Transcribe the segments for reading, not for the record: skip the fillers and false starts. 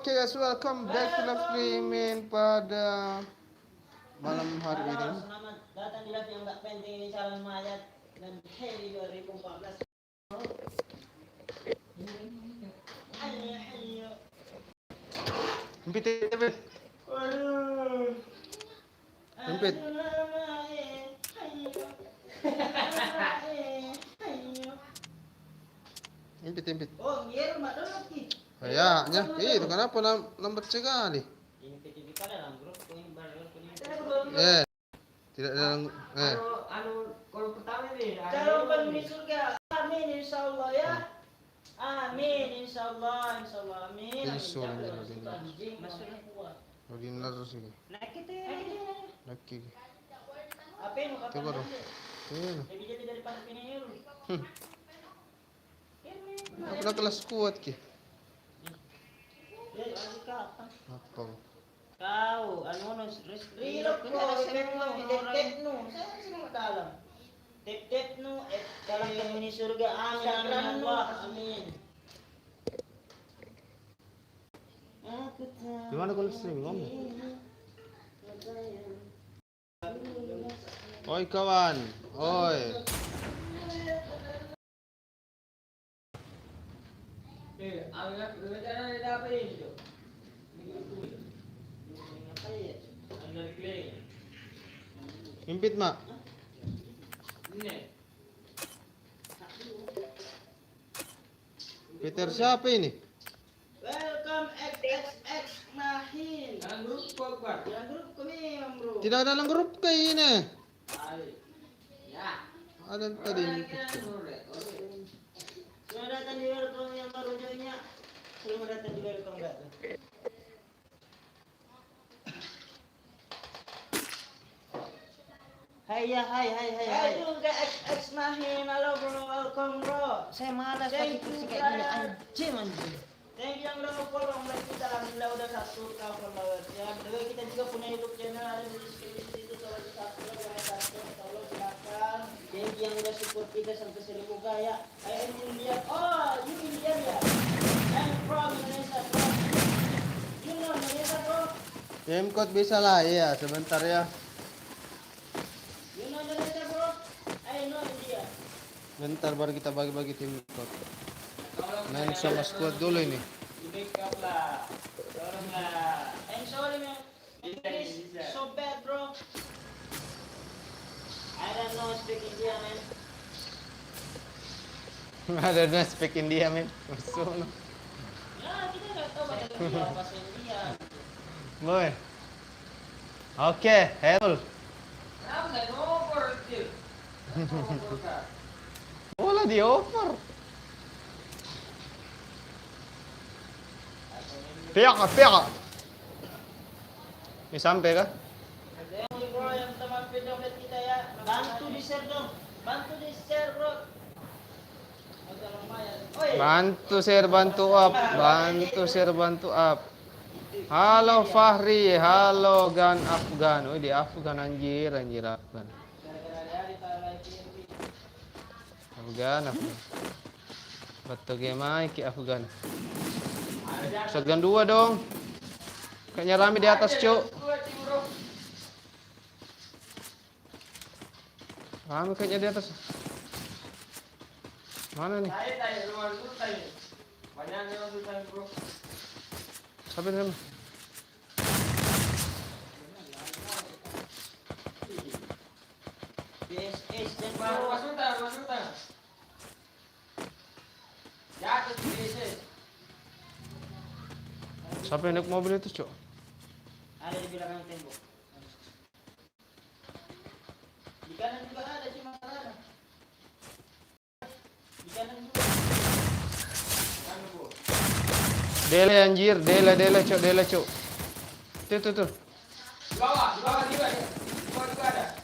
Oke guys, welcome back to Live Streaming pada malam hari ini. Selamat datang di live yang gak penting ini, calon mayat dan Heli 2014. Ayo. Empit. Waduh. Empit. Empit. Oh, iya, Mbak Doki. Kayaknya, itu kenapa lambat sekali? Ini PTV dalam grup ini baru ini. Tidak dalam Kalau pertama nih Calon penghuni surga. Amin insyaallah ya. Amin insyaallah amin. Ordinal sih. Laki. Apa yang kata? Coba dong. Jadi dari pasar ini. Aku nak kelas kuat ki. Apa? Kau, anu rilo ko, tep no, dalam penghuni surga, amin Allah, amin. Gimana kalau streaming ngomong? Oi kawan, oi. Impit mak. Peter siapa ini? Welcome XXX Mahin. Dalam grup kok, Bang? Dalam grup kami, bro. Tidak ada dalam grup kayak ini. Ya. Ada tadi. Selamat datang di welcome yang baru joinnya. Selamat datang di welcome datang. Hai. Juga XX Mahin, halo bro, welcome bro. Saya malas pakai kursi kayak gini, anjing. Thank you yang udah follow kita, alhamdulillah udah 1 followers ya. Berdua kita juga punya YouTube channel, ada di deskripsi itu, kalau di subscribe, tolong silakan. Thank you yang udah support kita sampai 1000 ya. I'm Indian. Oh, you Indian ya? I'm from Indonesia bro. You know Indonesia bro? Game code bisa lah, iya sebentar ya. You know Indonesia bro? I know India. Bentar baru kita bagi-bagi tim code. Main sama squad dulu ini. Backup lah. Tolonglah. I'm sorry man. English so bad bro. I don't know speak India man. Ada yang speak India men. Masuk no. Ya kita nggak tahu bahasa India. Boy. Oke, Herul. Kenapa nggak ngoper, Cil? Bola di over. Pihak. Ini sampai kah? Yang bro yang teman video kita ya, bantu di share dong. Bantu di share bro. Bantu share, bantu up. Halo Fahri, halo Gan Afgan. Di Afgan anjir Afgan. Afgan. Betul game ki Afgan. Shotgun 2 dong. Kayaknya rame di atas, Cuk. Rame kayaknya di atas. Mana nih? Banyak yang susah, bro. Sampai sana. BSS dan Masuk tak. Jatuh di BSS. Siapa yang naik mobil itu, Cuk? ada di belakang tembok. Di kanan juga ada, cuma ada. Di kanan juga. Dele anjir, dele, Cuk. Tuh. Di bawah juga ya. Di bawah juga ada.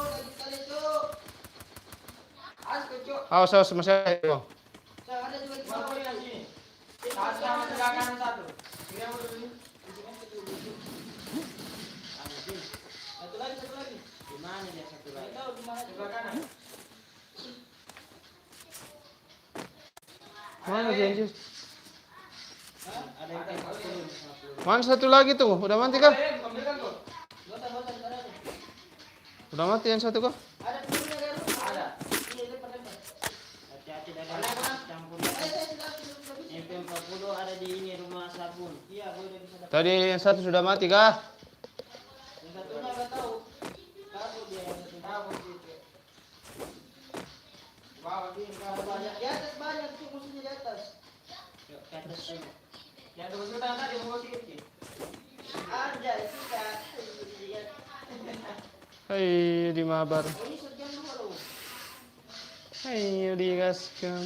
Lagi kali tuh. Awas, Cuk. Awas masih ada. Ada juga di bawah ya sini. Satu sama sebelah kanan satu. Ini yang udah ini. Satu lagi. Di mana dia satu lagi? Tahu di mana? Sebelah kanan. Mana dia anjir? Ada yang Mana satu lagi tuh? Udah mati kah? Ambilkan tuh. Bosan ada tuh. Udah mati yang satu kah? Ada pelurunya kan? Ada. Iya, lempar. Hati-hati dagang campur. MP40 ada di ini rumah sabun. Iya, gue udah bisa dapat. Tadi yang satu sudah mati kah? Yang satunya nggak tahu. Kabur dia yang satu. Kabur gitu. Bawa dia ke Ada banyak. Di atas banyak tuh musuhnya di atas. Yuk, ke atas aja. yang 2 juta tadi mau sedikit. Ada kita. Hai di mabar. Oh, ini sejam dua loh. Hai digaskan.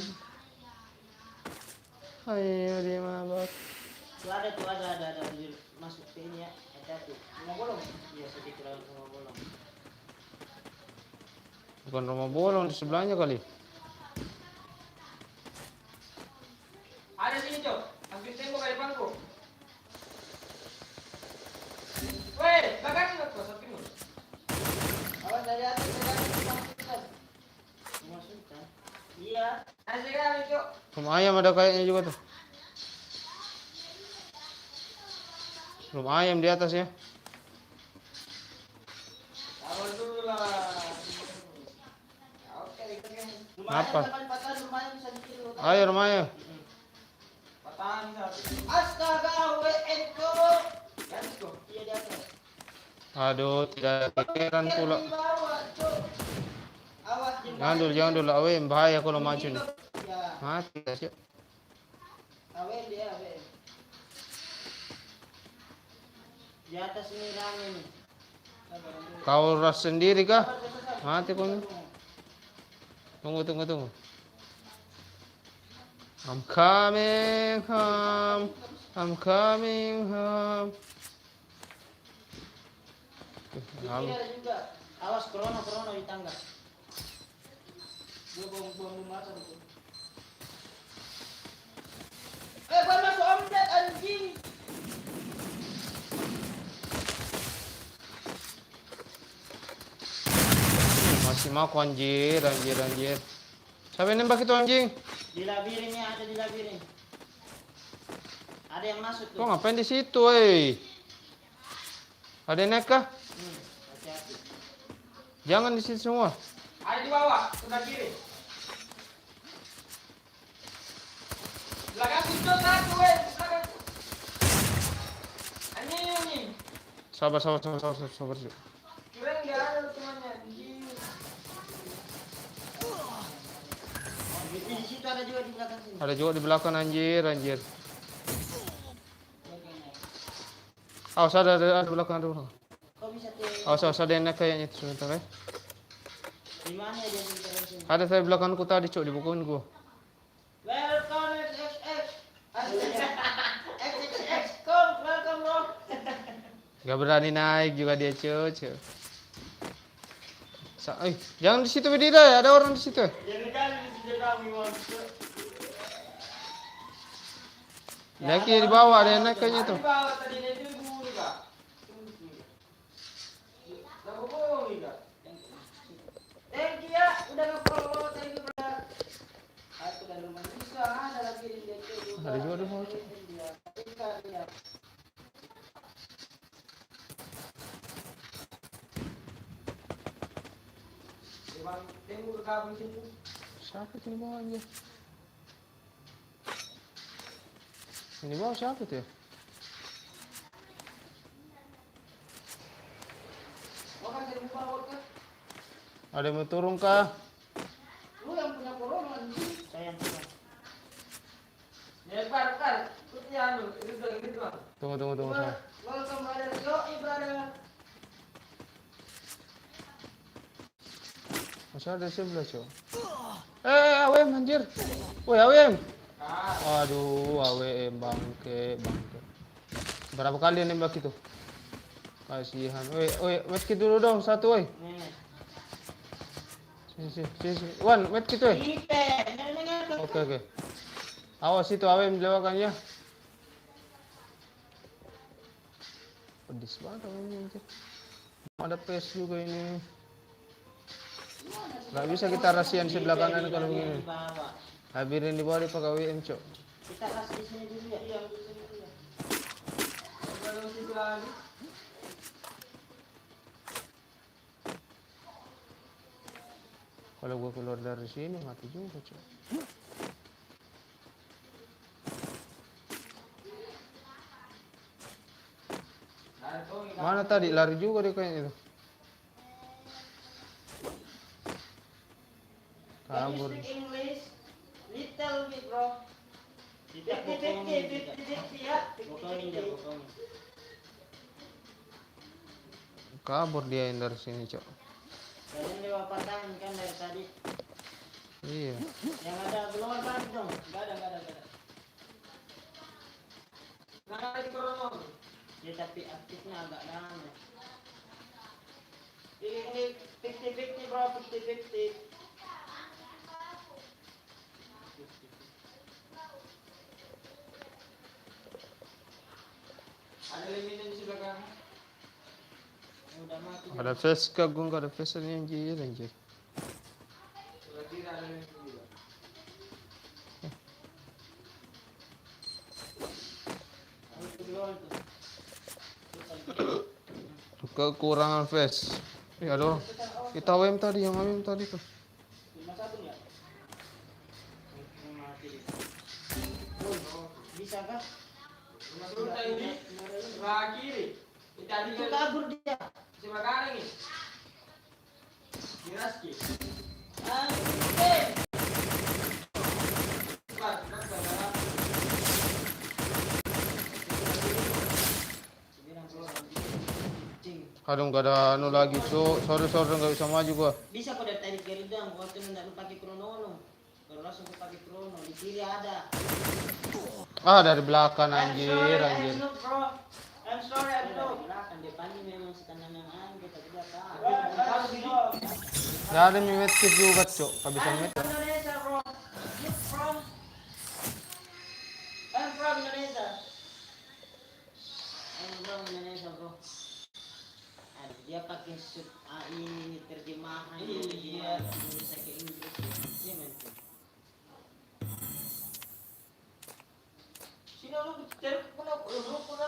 Hai di mabar. Tuh ada di masuk ke ini ya. Hati-hati. Rumah bolong. Iya, sedikit lawan rumah bolong. Bukan rumah bolong di sebelahnya kali. Ada sini, Cok. Hampir tembok kali depanku. Weh, belakang kok samping lu. Awas dari atas masukkan. Masukkan. Iya. Ada sekali, Cok. Rumah ayam ada kayaknya juga tuh. Rumah ayam di atas ya. Awal dulu lah. Oke, kita kan Apa? Lumayan bisa bikin lu. Ayo rumah ayam. patahan satu. Astaga, WNko. Ganti kok. Iya di atas. Aduh, tidak kepikiran pula. Di bawah, Cuk. Awas Jangan dulu, awem bahaya kalau maju nih. Ya, Mati kasih. awen dia, awen. Di atas ini rame nih. Kau ras sendiri kah? Mati kau nih. Tunggu. I'm coming home. I'm coming home. Di sini ada juga. Awas corona di tangga. Gua buang masa itu. Gua masuk omlet anjing. Masih mau anjir. Siapa yang nembak itu anjing? Di labirinnya ada di labirin. Ada yang masuk tuh. Kau ngapain di situ, woi? Ada yang naik kah? Hati-hati. Jangan di situ semua. Ada di bawah, sebelah kiri. Belakang situ satu, weh. Belakang. Anjing. Sabar. Kirain nggak ada lu temannya. Anjing. Di situ ada juga di belakang sini. Ada juga di belakang anjir. Awas ada di belakang. Kau bisa tuh. Awas ada yang naik kayaknya itu sebentar ya. Di mana dia di belakang sini? Ada saya belakangku tadi, cok, di bukuinku. Welcome XXX. XXX, come, welcome bro. Gak berani naik juga dia, cok. Jangan di situ berdiri, ada orang di situ. Jadi kan di kami monster. Lagi di bawah ada yang naik kayaknya Ada tuh. di bawah tadi dia itu dulu, Kak. Lagu bohong nih, Kak. Thank you ya, udah nge-follow, thank you brother. Aku dan rumah bisa, ada lagi di dia juga. Ada juga di bawah, Cok. Dia. Bang, tembok ke kabel situ. Siapa itu di bawah anjir? Ini bawah siapa tuh ya? Oh kan jadi buka work kan? Ada yang mau turun kah? Lu yang punya corona anjing. Saya yang punya. Ya, Bar. Putih anu, itu doang. Tunggu saya. Welcome brother, yo brother. Masih ada di sebelah, cok. Awem anjir. Woi, awem. Kak, Aduh, awem bangke. Berapa kali yang nembak itu? Kasihan. Woi, medkit dulu dong satu, woi. Nih. Sini. Wan, medkit, woi. Ipe, neneng. Oke. Awas itu awem dilewakan ya. Pedis banget awemnya anjir. Ada PS juga ini. Gak bisa kita rahasian sebelah kanan kalau begini. Di bawah. Habirin di bawah dipakai WM, cok. Kita kasih di sini dulu ya. Iya, di sini dulu ya. lagi. Kalau gua keluar dari sini mati juga, Cok. Mana tadi lari juga dia kayaknya itu. Can you Kabur. speak English? Little bit, bro. 50-50 ya. Kabur dia yang dari sini, Cok. Kalian lewat patahan kan dari tadi. Iya. Yang ada keluar balik dong. Gak ada. Mana ada di krono? Ya tapi aktifnya agak lama. Ini 50-50 bro, 50-50. Ada limit di sebelah kanan. Udah mati. Ada face ka, gua nggak ada face nya anjir. Sebelah kiri ada limit juga. Itu keluar tuh. Kekurangan face. Ya loh. Kita WM tadi, yang WM tadi tuh. 51 ya? Mati. Bisa kah? Masuk ini sebelah kiri. Kita di Itu kabur dia. sebelah kanan nih. Diraski. Aduh, nggak ada anu lagi, Cok. Sorry, nggak bisa maju gua. Bisa kok dari tadi kiri dong. Waktu nggak lu pakai krono. Kalau langsung lu pakai krono di kiri ada. Ah, dari belakang anjir. I'm sorry, I'm sorry. Belakang dia paling memang setanam yang anjir tapi dia tahu. Ya ada mimit kit juga, Cok. Kehabisan mimit. Indonesia, bro. You from? I'm from Indonesia. I'm from Indonesia, bro. Aduh, dia pakai sub AI terjemahan dia Indonesia ke Inggris. Dia mantap. Sini lu cari puna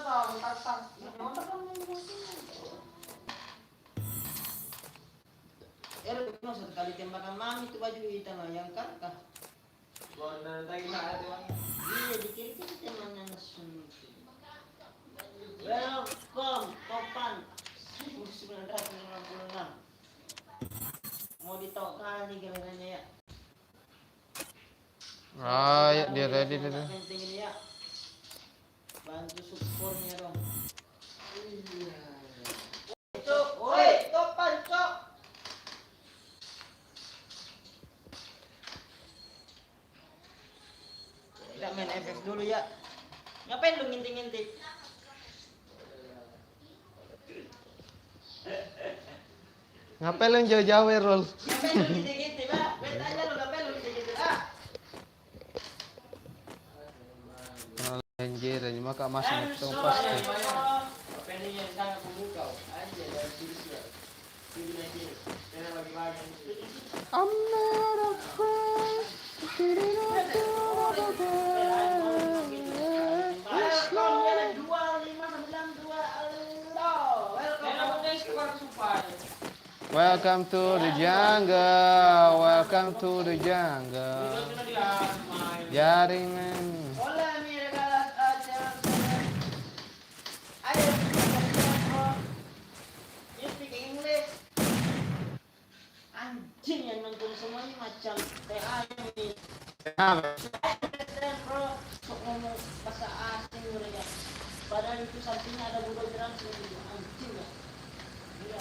tahu tak. Mantap kan ini. Kenapa satu kali tembakan mami itu baju hitam yang kah? Gondang tadi ada tuan. Iya di kiri kan teman langsung. Welcome, Topan. 1956. Mau ditok kali kalian ya. Ya, dia ready dia. Penting ini ya. Bantu supportnya dong. Cok, oi, Topan, Cok. Kita main FX dulu ya. Ngapain lu ngintik-ngintik? Ngapain lu jauh-jauh, Rol? Ngapain lu ngintik-ngintik, Pak? Gue tanya lu ngapain lu ngintik-ngintik, Pak? Anjir, maka masih I'm itu sorry, pasti. bro. Pendingnya sangat memukau. Aja dari sini ya. Sini. Karena bagi-bagi. I'm not afraid. Welcome ya 2592. Welcome to the jungle. Welcome to the jungle. Jaringan. Hola, mi regalas aja. Ayo, bro. You speak English? Anjing yang nonton semuanya macam TA ini. Bro, sok ngomong bahasa asing mereka. Padahal itu sampingnya ada Google Translate itu anjing lah. Dia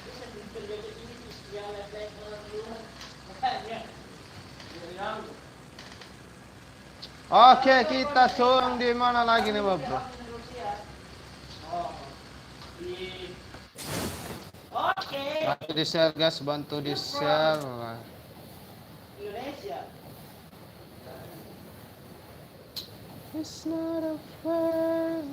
bisa kerja ini dia live orang luar. Makanya. Oke, kita turun di mana lagi nih, Bro? Oke. Bantu di share, guys. Bantu di share. Indonesia. It's not a fair,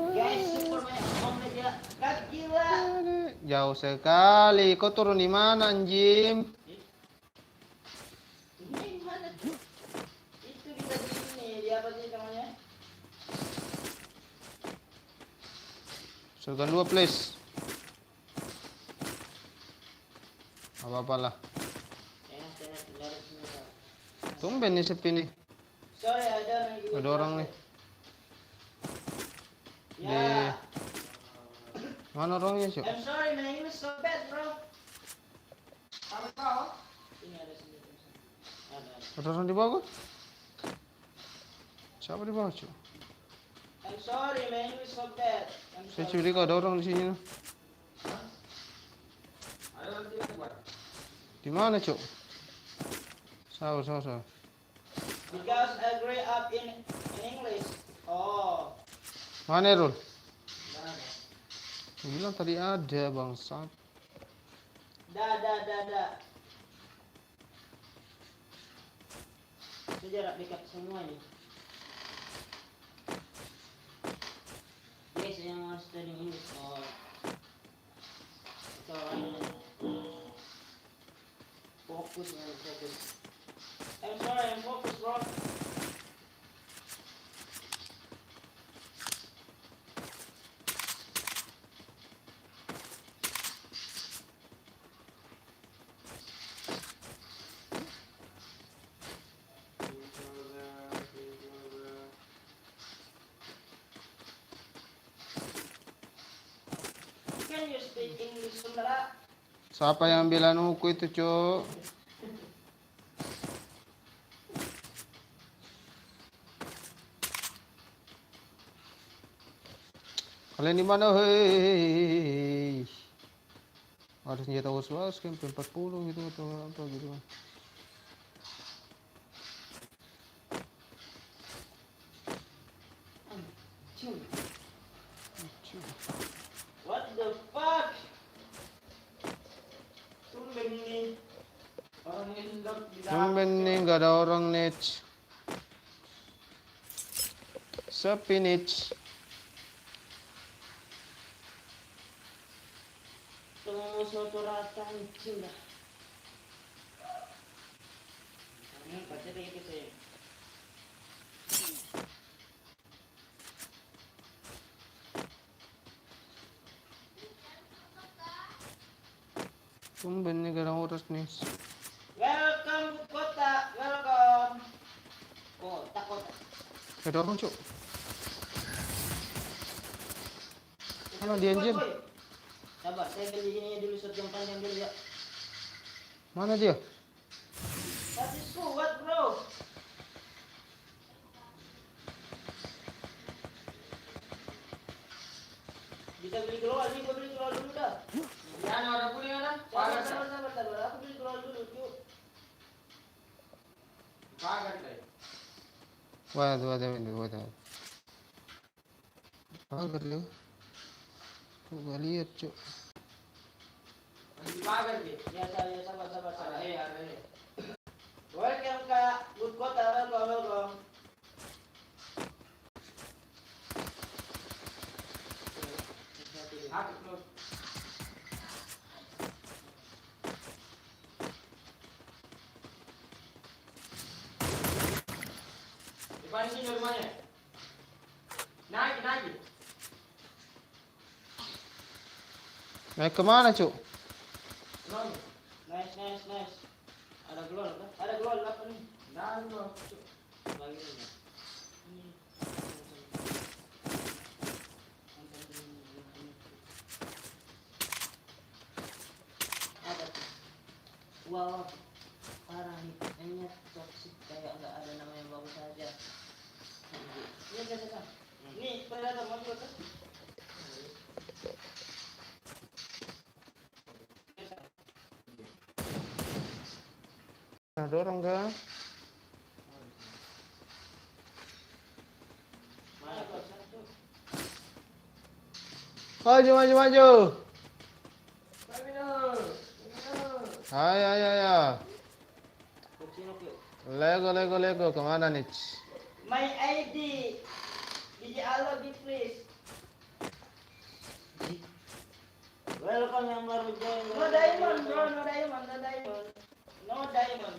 Guys, super banyak om aja. Gak gila. Jauh sekali. Kau turun di mana, anjing? Ini mana tuh? Itu di tadi ini. Shotgun 2 please. Apa-apa lah. Enak laras semua. Tumben nih sepi nih. Sorry, ada lagi. Ada orang nih. Ya. Mana orangnya, Cuk? I'm sorry, my English so bad, bro. Apa kau? Ini ada sini. Ada. Ada orang di bawah? Siapa di bawah, Cuk? I'm sorry, my English so bad. I'm Saya sorry. curiga ada orang di sini. Ada orang tidak buat. Di mana, Cuk? Saw. Because I grew up in English. Oh. Mana, Rul? Mana? Gua bilang tadi ada, bangsat. Da. Sejarah dekat semua ini. Yes, yang mau studying English. Oh. Ito, fokus. I'm sorry, I'm focused, bro. Can you speak English, Sundara? Siapa yang ambil anuku itu, Cuk? Kalian di mana, hei? Ada senjata was-was kan, P40 gitu atau apa gitu. What the fuck? Tumben ini. Orang Indok di Tumben nih nggak ada orang nih. Sepi nih. Tunggu suatu rata anjing dah. Ini baca kayak gitu ya. Tumben nih gak ada orang nih. Welcome to kota, welcome. Kota. Gak ada orang, Cuk. Mana dia, anjir? Sabar, saya beli ini dulu shot yang panjang dulu ya. Mana dia? That is what, bro? Bisa beli keluar, nih gua beli keluar dulu dah. Ya, ada kuning ada. Sabar. Aku beli keluar dulu, yuk. Pagar deh. Waduh. Pagar lu. Tuh gak lihat, Cuk. Di pagar deh. Ya, sabar. Ada. Welcome ke good kota, welcome. Hati lu. Depan sini rumahnya. Naik. Naik kemana, Cuk? Belum. Nice. Ada glol kan? Ada glol apa nih? Dah lu. Lagi nih. Ini. Ada tuh. Wow, parah nih. Kayaknya toxic kayak nggak ada nama yang bagus aja. Ini. Nih, predator masuk kan? Ada orang gak? Mana kok satu? Maju. Ayo. Kucing oke. Lego. Kemana nih? My ID. DJ Alogi please. Welcome yang baru join. No diamond bro, no diamond. No diamond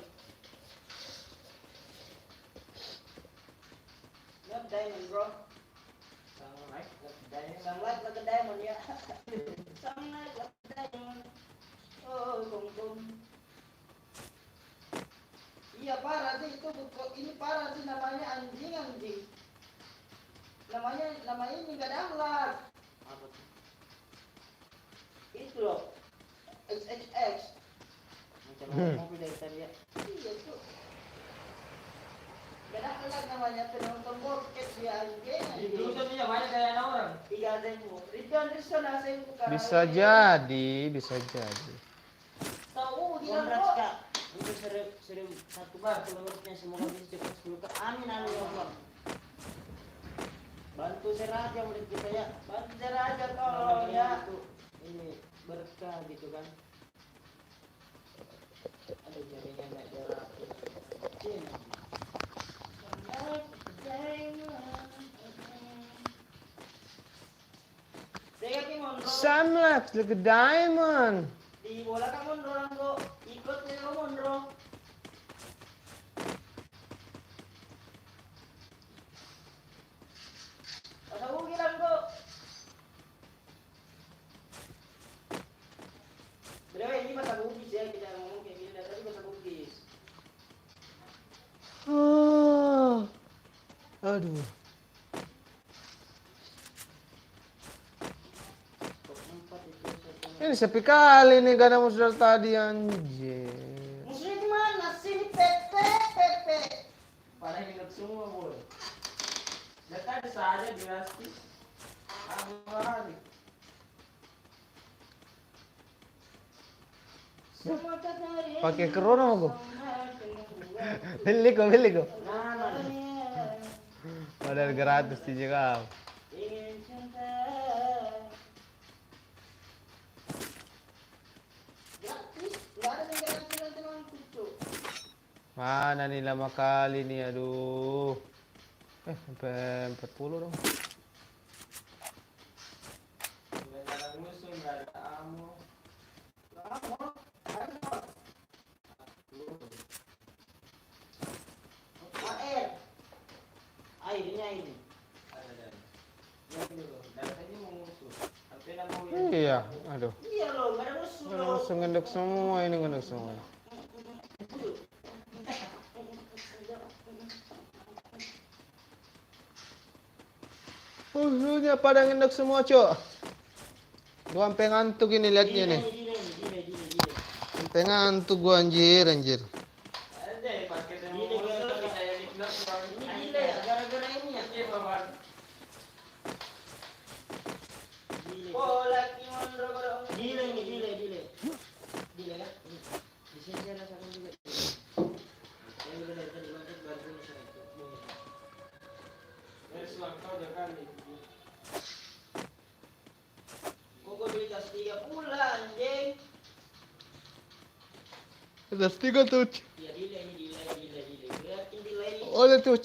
bro. Assalamualaikum. Sunlight like a diamond ya. Sunlight like a diamond. Oh, kum. Iya parah sih itu ini parah sih namanya anjing. Nama ini gak ada akhlak. Apa tuh? Itu loh. XXX. Macam mobil dari tadi ya. Iya tuh. Gak ada akhlak namanya penonton bokep dia anjing. Dulu tuh dia banyak kayak orang. 3.000. Ridwan asing bukan. Bisa jadi. Tahu gila kok. Untuk sering satu bar followersnya semoga bisa cepat 10 ke. Amin ya Allah. Bantu share aja murid kita ya. Bantu share aja tolong ya. Ini berkah gitu kan. Aduh jadinya enggak jarak. Sunlight like a diamond. Di bola kan mundur kok. Ikut nih lo mundur. Aku bilang kok. Berapa ini bahasa Bugis ya, kita ngomong kayak gini tadi bahasa Bugis. Aduh. Ini sepi kali nih karena musuh tadi anjir. Musuhnya di mana sih? Pepe. Pada ingat semua boy. Dan tadi saja drastis. Hari. Pakai corona kok. Beli kok. Padahal gratis di Jakarta. Mana nih lama kali nih, aduh. Sampai 40 dong. Jalan musuh nggak ada ammo. Airnya ini. Ada. Ya dulu. Datanya mau musuh. Sampai nama Iya, aduh. Iya loh, nggak ada musuh loh. Langsung ngendek semua ini ngendek semua. Musuhnya pada ngendek semua, Cok. Gua sampai ngantuk ini liatnya nih. Sampai ngantuk gua anjir. ada pakai demo musuh kita yang ignore orang ini. Ini gile ya, gara-gara ini ya. Iya bapak. Oh, lagi mondro kalau gile ini gile. Gile kan? Di sini saya rasakan juga. Yang udah dari tadi macet baru ini saya itu. Dari selang kau udah kali. Kok beli tas 3 bulan, anjing. Ada 3 tuh. Ya gile ini gile. Lihatin gile ini. Oh, ada tuh.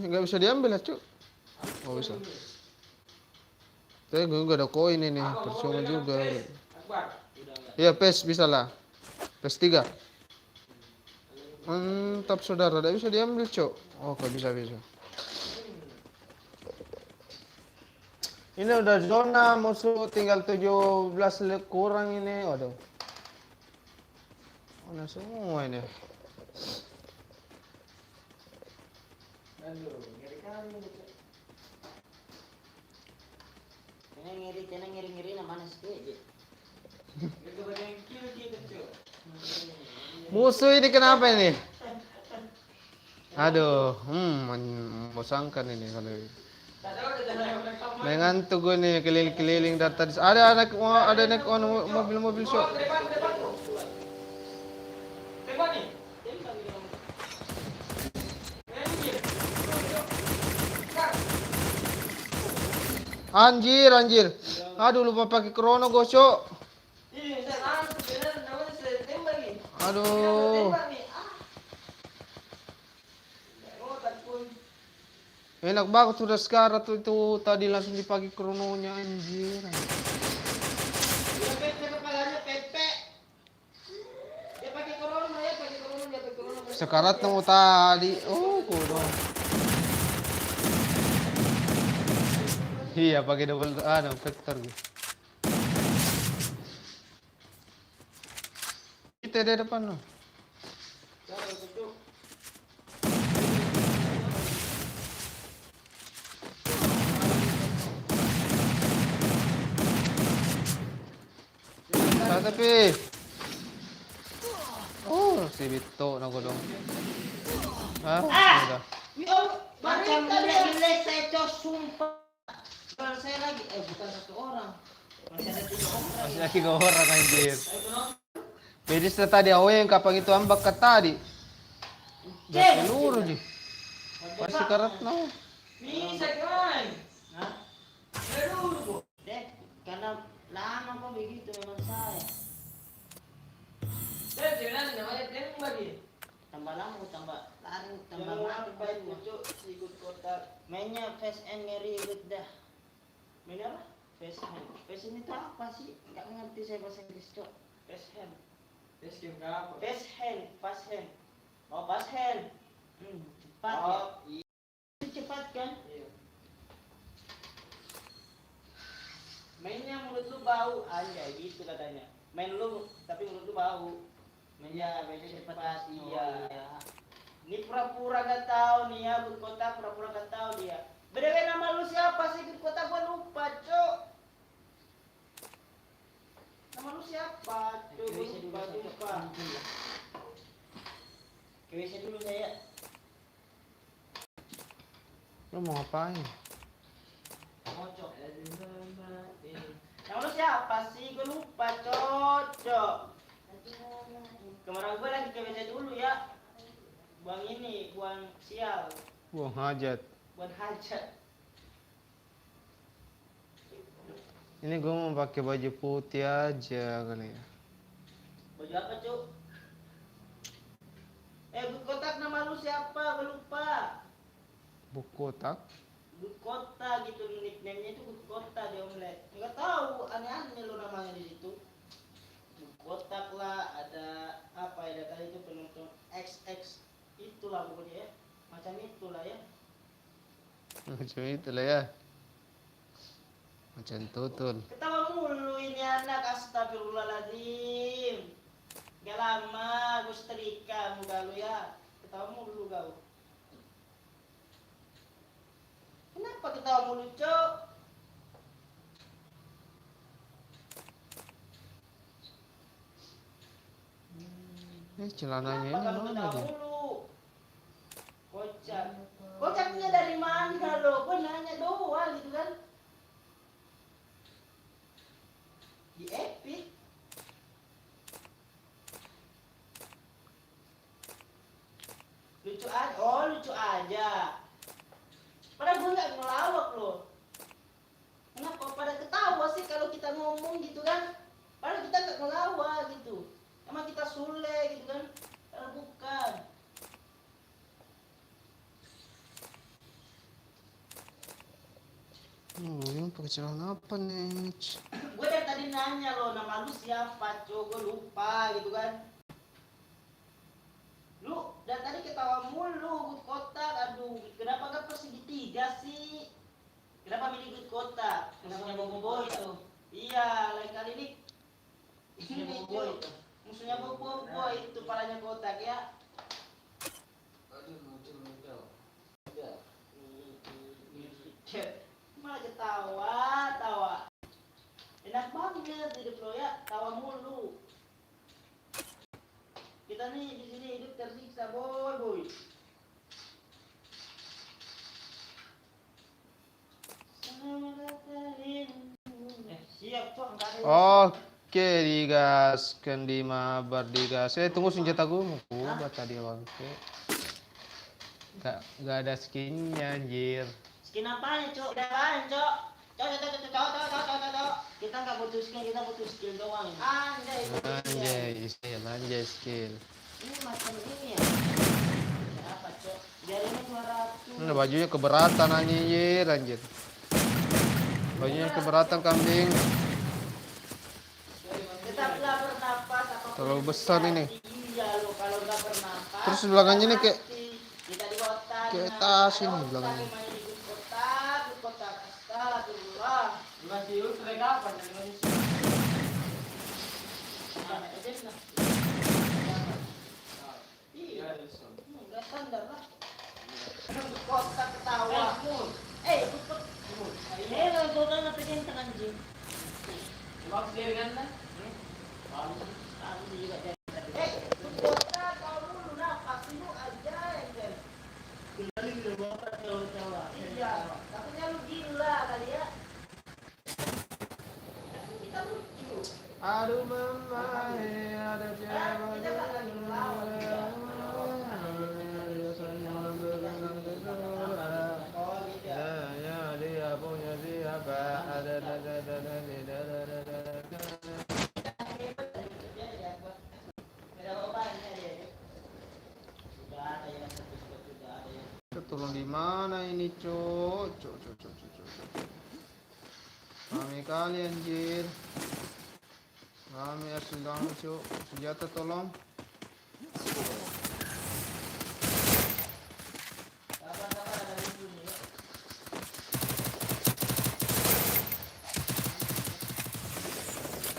Nggak bisa diambil lah, Cuk. Oh, bisa. Tapi gue gak ada koin ini, percuma juga. Akbar. Iya, PES bisa lah. PES 3. Mantap saudara, tidak bisa diambil, Cuk. Oh, kok bisa. Ini udah zona musuh tinggal 17 kurang ini. Waduh. Mana semua ini. Aduh, ngeri kali ini. Kena ngiri namanya sih. Itu bagian kill kita, Cuk. Musuh ini kenapa ini? Aduh, membosankan ini kalau ini. Mengantuk gue nih keliling-keliling dari tadi. Ada anak mobil-mobil show. Tembak nih. Anjir. Aduh, lupa pakai krono gosok. Ini saya benar namanya saya tembak nih. Aduh. Tembak nih. Enak banget sudah sekarang tuh itu tadi langsung dipakai krononya anjir. Dia pepe kepalanya pepe. Dia pakai corona. Sekarat nemu tadi. Oh, kudo. Iya, pakai double vector gitu. Kita di depan loh. Jangan kecuk. Tapi. Oh, si Vito nagulong. Udah. Macam gila-gila saya cok sumpah. Kalau saya lagi, bukan satu orang. Masih ada 3 orang. Masih lagi 2 orang anjir. Jadi setelah tadi yang kapang itu ambak ke tadi. Gak peluru ji. Masih karat no. Bisa kan? Hah? Dulu. Dek, karena lama kok begitu memang saya. Jangan namanya tembak dia. Tambah lama, tambah lari, tambah Yang mati. apa itu cuk ikut kotak. Mainnya face and ngeribet dah. Main apa? Face hand. Face hand itu apa sih? Nggak ngerti saya bahasa Inggris cok. Face hand. Tes game apa? Face hand, fast hand. Oh, fast hand. Cepat ya. Oh, iya. Itu cepat kan? Iya. Mainnya mulut lu bau aja gitu katanya. Main lu tapi mulut lu bau. Mainnya cepat. Iya. Ini pura-pura gak tahu nih ya, Bud Kota pura-pura gak tahu dia. BTW nama lu siapa sih Bud Kota? Gua lupa, Cok. Nama lu siapa? Cok, gua lupa. Ke WC dulu saya. Lu mau ngapain? Cok. Nama lu siapa sih? Gua lupa, Cok. Kemarin gua lagi ke WC dulu ya. Buang sial, Buang hajat. buat hajat. Ini gue mau pakai baju putih aja kali ya. Baju apa, Cuk? Bud Kotak nama lu siapa? Gue lupa. Buku kotak. Bud Kota gitu, nickname-nya itu Bud Kota di Omelet. Enggak tahu, aneh-aneh lu namanya di situ. Bud Kotak lah, ada apa ya? Tadi itu penonton XX itulah pokoknya ya. Macam itulah ya. Macam itulah ya. Macam tutul. Ketawa mulu ini anak, astagfirullahaladzim. Gak lama gue setrika muka lu ya. Ketawa mulu kau. Kenapa ketawa mulu, Cok? Celananya ini Kenapa kamu mana ketawa dia? mulu? Kocak. Kocaknya dari mana lo? Gue nanya doang gitu kan. Di Epic. Lucu aja. Oh, lucu aja. Padahal gue nggak ngelawak loh. Kenapa pada ketawa sih kalau kita ngomong gitu kan? Padahal kita nggak ngelawak gitu. Emang kita sule gitu kan? Padahal bukan. Ini pakai celana apa nih? Gue dari tadi nanya lo, nama lu siapa, Cok? Gue lupa gitu kan. Lu dari tadi ketawa mulu, Bud Kota. Aduh, kenapa gak pas segitiga sih? Kenapa milih Bud Kota? Musuhnya Bobo itu. Iya, lain kali ini ini Cok. Musuhnya Bobo itu palanya kotak ya. Aduh, muncul. Malah tawa. Enak banget hidup lo ya, tawa mulu. Kita nih di sini hidup tersiksa, boy. Siap, Cok. Oke, digaskan di mabar digas. Tunggu senjata gue mau baca dia bangke. Gak ada skinnya anjir. Skin apanya, Cok? Udah lain, Cok. Cok. Kita nggak butuh skin, kita butuh skill doang. Anjay skill. Ini macam ini ya. Apa, Cok? Biar ini 200. Nah, bajunya keberatan anjir. Bajunya keberatan kambing. Tetaplah bernapas. Terlalu besar ini. Iya lo, kalau nggak bernapas. Terus belakangnya ini kayak kita di kotak. kayak tas ini belakangnya. Kotak. Astagfirullah. si Ultra kapan? Iya, enggak standar lah. Kota ketawa. Ikut. Lo total na presenta anjing. Box dia kan lah. Tahu juga dia. Kota kau dulu nak pasti lu aja ya. Kembali ke bapak tawa. Iya, katanya lu gila kali ya. Kita lucu. Aduh mama, ada ya dia punya siapa ada tolong di mana ini cok kami kali anjir kami asli banget cok senjata tolong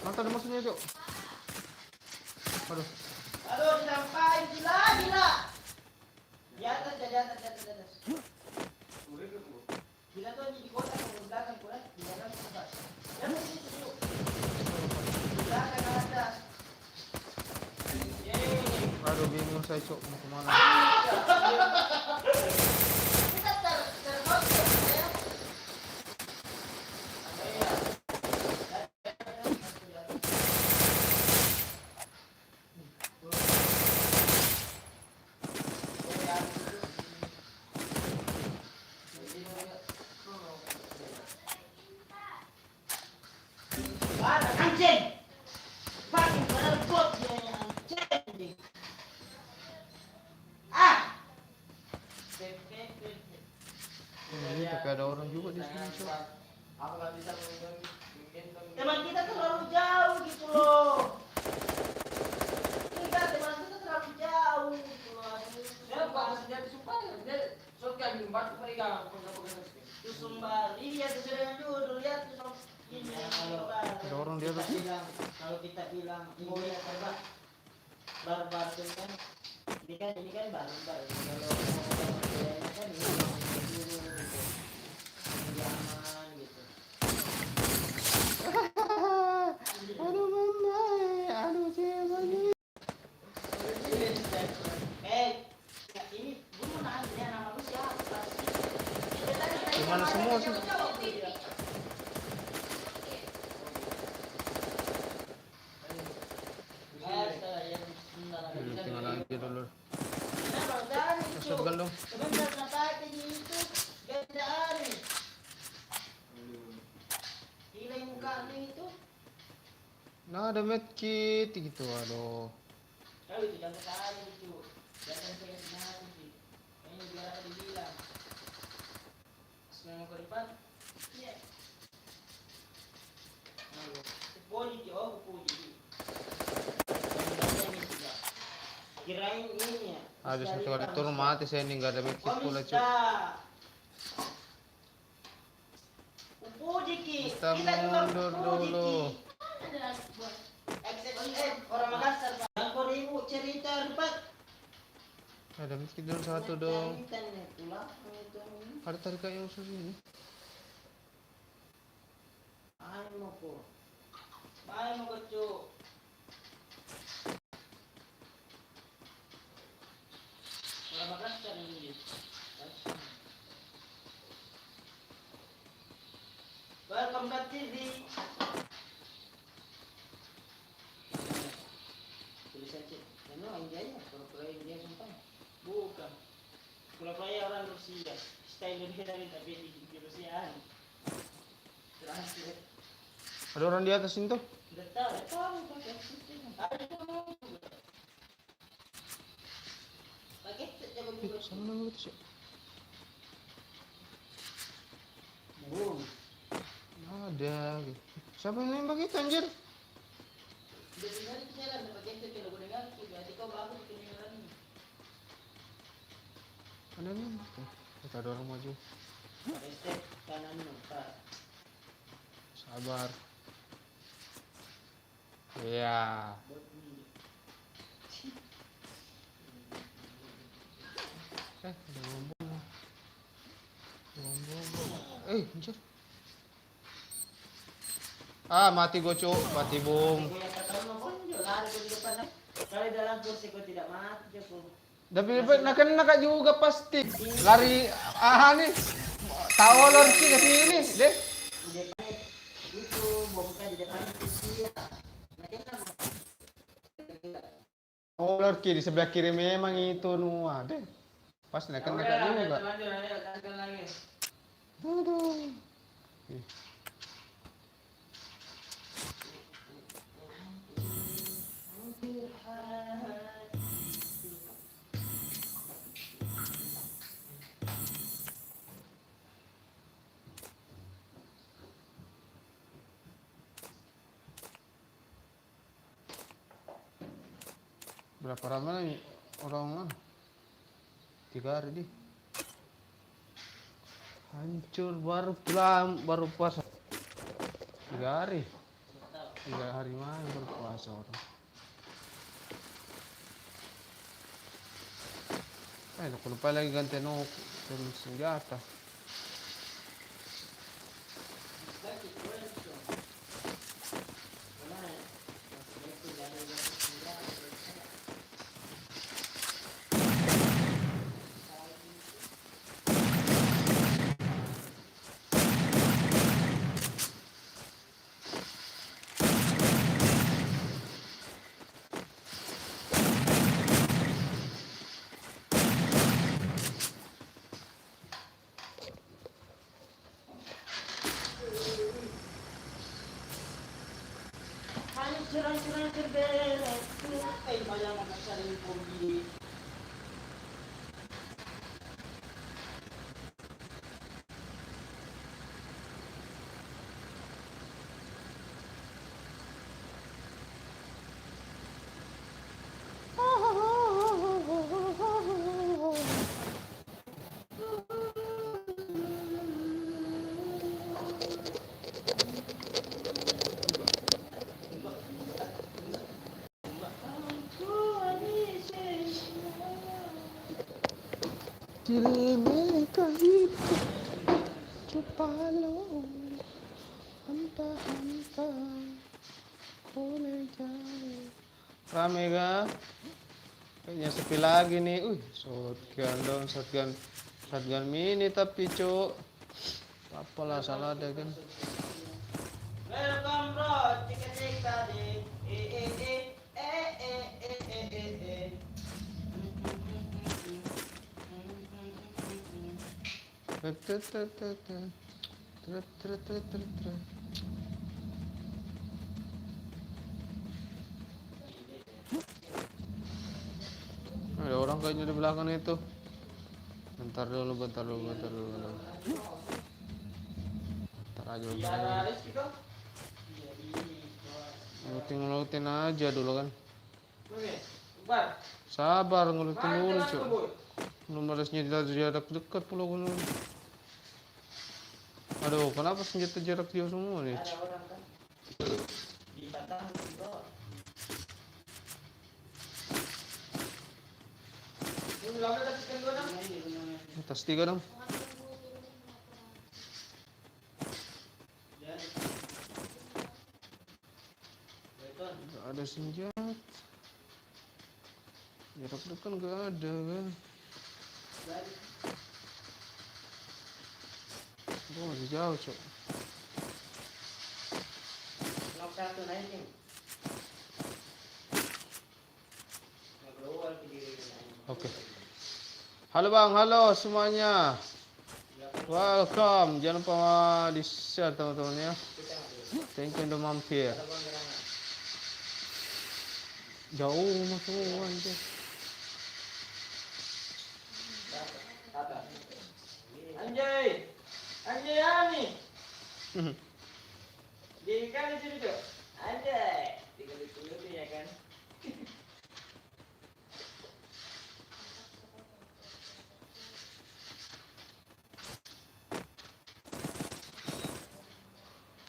mantap maksudnya cok aduh Sampai gila. Di atas. Gila tuh di kota ke belakang kurang, di dalam tempat. Dan di situ. Belakang atas. aduh bingung saya cok mau kemana Kita terhotspot ya. Anjing! Fucking bener bot dia yang anjing! ini tapi ada orang juga di sini cok Aku nggak bisa teman kita terlalu jauh gitu loh. Enggak, teman kita terlalu jauh gitu loh. Dia bukan senjata supaya dia shotgun batu mereka itu sumbar. Iya, sesuai dengan judul lihat tuh ini. ada orang di atas Kalau kita bilang ini apa barbar tuh kan ini kan barbar. Kalau bedanya kan ini dulu gitu. Jangan gitu. aduh mama aduh siapa ini Ini gue mau nanya nama lu siapa sih? gimana semua sih tinggal lagi dulu shotgun dong Sebentar kenapa itu gandaan? Gila yang mukanya itu. nah ada medkit gitu aduh Tahu itu jangan sekali itu. Jangan saya kasih sih. Ini biar ada dibilang. Semua ke depan. Iya. Puji puji. Kirain ini ya. habis satu kali turun mati saya ini nggak ada medkit pula cok Puji ki. kita mundur dulu Orang Makassar Pak. Yang kau ibu cerita Pak. ada medkit dulu satu dong Internet pula. ada tarik kayak usus ini Ayo mau ko. Ayo mau kecuk. Orang Makassar ini. Welcome ke TV. Tulisan cek. Memang India ya, pura-pura India sumpah. Bukan. Pura-pura orang Rusia. Style Indonesia tapi di Rusiaan. Translate. ada orang di atas itu Udah tahu pakai sistem. Ada juga. Pakai jago juga. sama nama itu sih Boom. ada gitu. Siapa yang nembak itu anjir Udah tinggal di jalan pakai itu kalau gue dengar berarti kau bagus ketinggalan ini. ada nembak tuh ada orang maju Pakai step kanan ntar. Sabar. Iya. Ada ngomong. Anjir. Mati gue, Cuk. Mati, Bung. Gue yang kata mau konjo, lari ke di depan. Kali dalam kursi kau tidak mati, Joko. Tapi nak juga pasti. Lari nih. Tahu lari ke sini, deh. Di depan itu, bukan di depan kursi ya. Oh, lari di sebelah kiri memang itu nuah, deh. Pas nak juga. Aduh. Berapa lama nih orang 3 hari di hancur baru puasa 3 hari mana baru puasa orang. Lupa lagi ganti senjata. Hancur beres. Malah makasih kopi. Mereka itu Cupalo Hampa boleh jadi rame ga? Kayaknya sepi lagi nih. Shotgun mini tapi Cuk. Apalah salah ada kan. Welcome bro, cek tadi. Ada orang kayaknya di belakang itu. Bentar dulu. Bentar aja. Ngelutin aja dulu kan. Sabar ngelutin dulu, Cuk. Belum harusnya jarak dekat pula kan. Aduh, kenapa senjata jarak jauh semua nih? Ada orang kan di Batam bro. Atas 3 dong. Gak ada senjata. Jarak dekat gak ada kan. Masih jauh, Cok. Oke. Halo Bang, halo semuanya. Welcome. Jangan lupa di-share teman-teman ya. Thank you udah mampir. Jauh masuk aja. Anjay Ani. Dia kan di sini tuh. Anjay. Dikali-kali ya kan.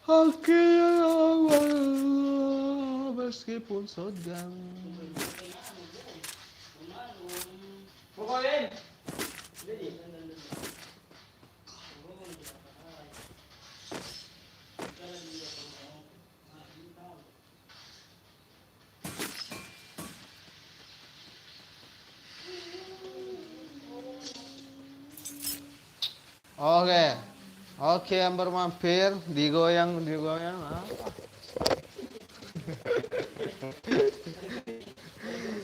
Oke, meskipun sedang. Pokoknya. Oke, yang bermampir digoyang. Apa?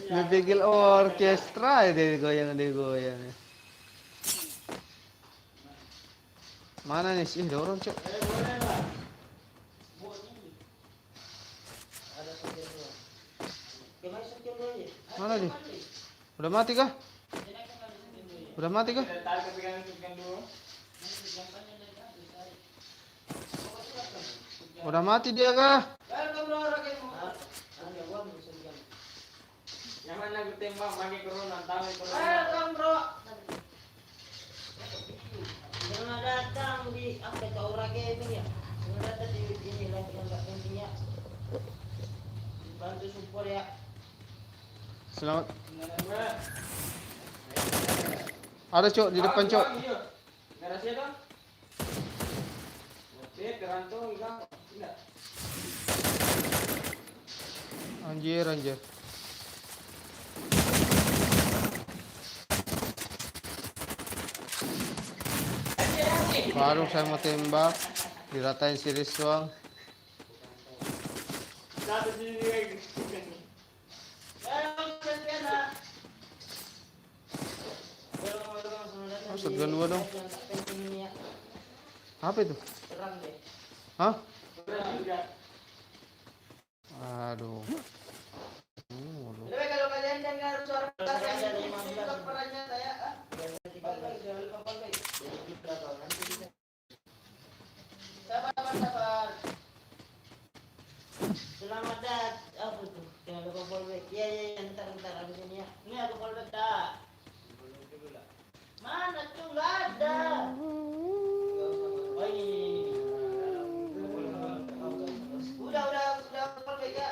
Dipikir orkestra ya digoyang. Mana nih sih dorong cok? Mana dia? Udah mati kah? Udah mati dia kah? Yang mana ditembak pakai corona, tahu corona. Welcome bro. Jangan datang di apa kau rakyat itu ya. Jangan datang di ini lagi yang nggak pentingnya. Bantu support ya. Selamat. Ada cok di depan cok. Garasi kan? Oke, terantong enggak. Anjir. Baru saya mau tembak, diratain si Rizwang. Satu sini lagi. Shotgun dua dong. Apa itu? Terang deh. Hah? Juga. Aduh. Tapi kalau kalian dengar suara perannya saya sabar. Selamat datang. Apa tuh? Jangan lupa fallback. Iya, ntar abis ini ya. Ini aku fallback dah. Mana tuh nggak ada. Oh ini. Udah fallback ya.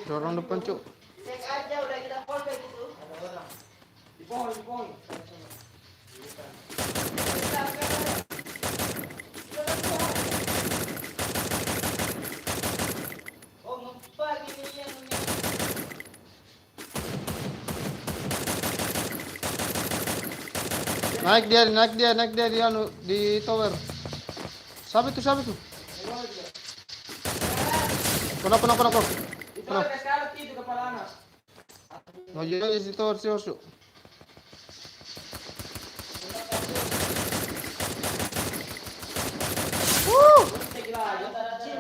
Dorong depan cok. Cek aja udah kita fallback itu. Ada orang. Di pohon. Oh, ngepag ini yang Naik dia di tower. Siapa itu? Kono. Itu ada sekarat itu kepala anak. Ngajak aja di tower si Orsu.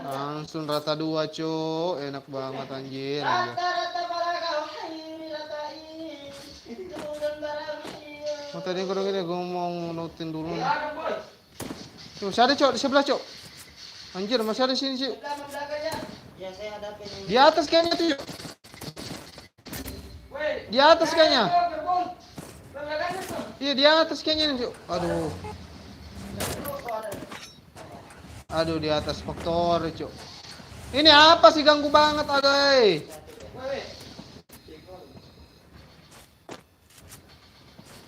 Langsung rata 2 cok. Enak banget anjir. rata barang rata ini. Itu dan barang ini. Mau tadi kalau gini gue mau nutin dulu nih. Ada boy. Tuh, masih ada cok di sebelah cok. Anjir masih ada sini cok. Belakang ya. Ya saya hadapin ini. Di atas kayaknya tuh cok. Woi. Di atas kayaknya. Gerbong. Belakangnya tuh. Iya di atas kayaknya nih cok. Aduh di atas faktor cok. Ini apa sih ganggu banget agai. Woi.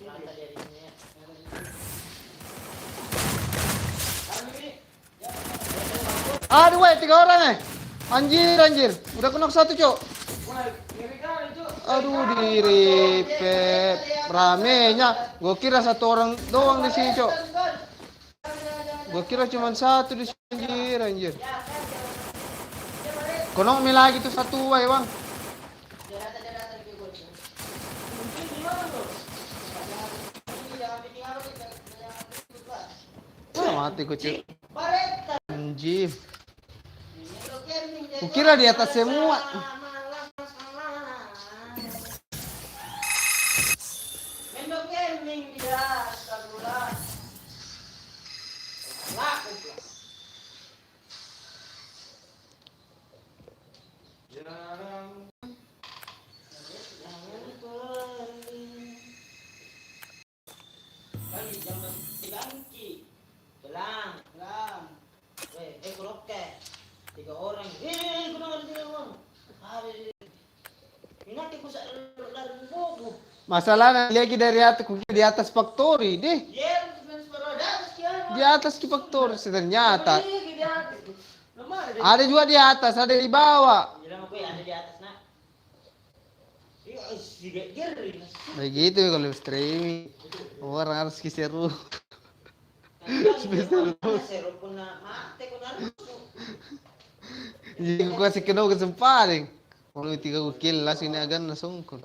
Rata dia di sini ya. Aduh weh 3 orang Anjir. Udah kena 1 cok. Woi, ngeri kali itu. Aduh di repet ramenya. Gue kira 1 orang doang di sini cok. Gue kira cuma 1 di sini anjir. Kono mi lagi tuh 1 wae bang. Dia rata ke gua. Mungkin di mana tuh? Jangan bikin apa jangan Mati kucing. Bareta. Anjir. Kukira di atas semua. Mendok gaming dia, astagfirullah. Laku. Belang. Kroket. Masalahnya lagi dari atas, di atas factory deh. Yes, mas perodas sekian. Di atas ki factory ternyata. Di atas. Lemah ada. Ada juga di atas, ada di bawah. Jadi aku ada di atas nak. Iya, si geri. Begitu ya kalau streaming. Orang harus seru. Seru pun nak mate kau harus. Jadi aku kasih kenal kesempatan. Kalau 3 kill lah sini agak nasungkul.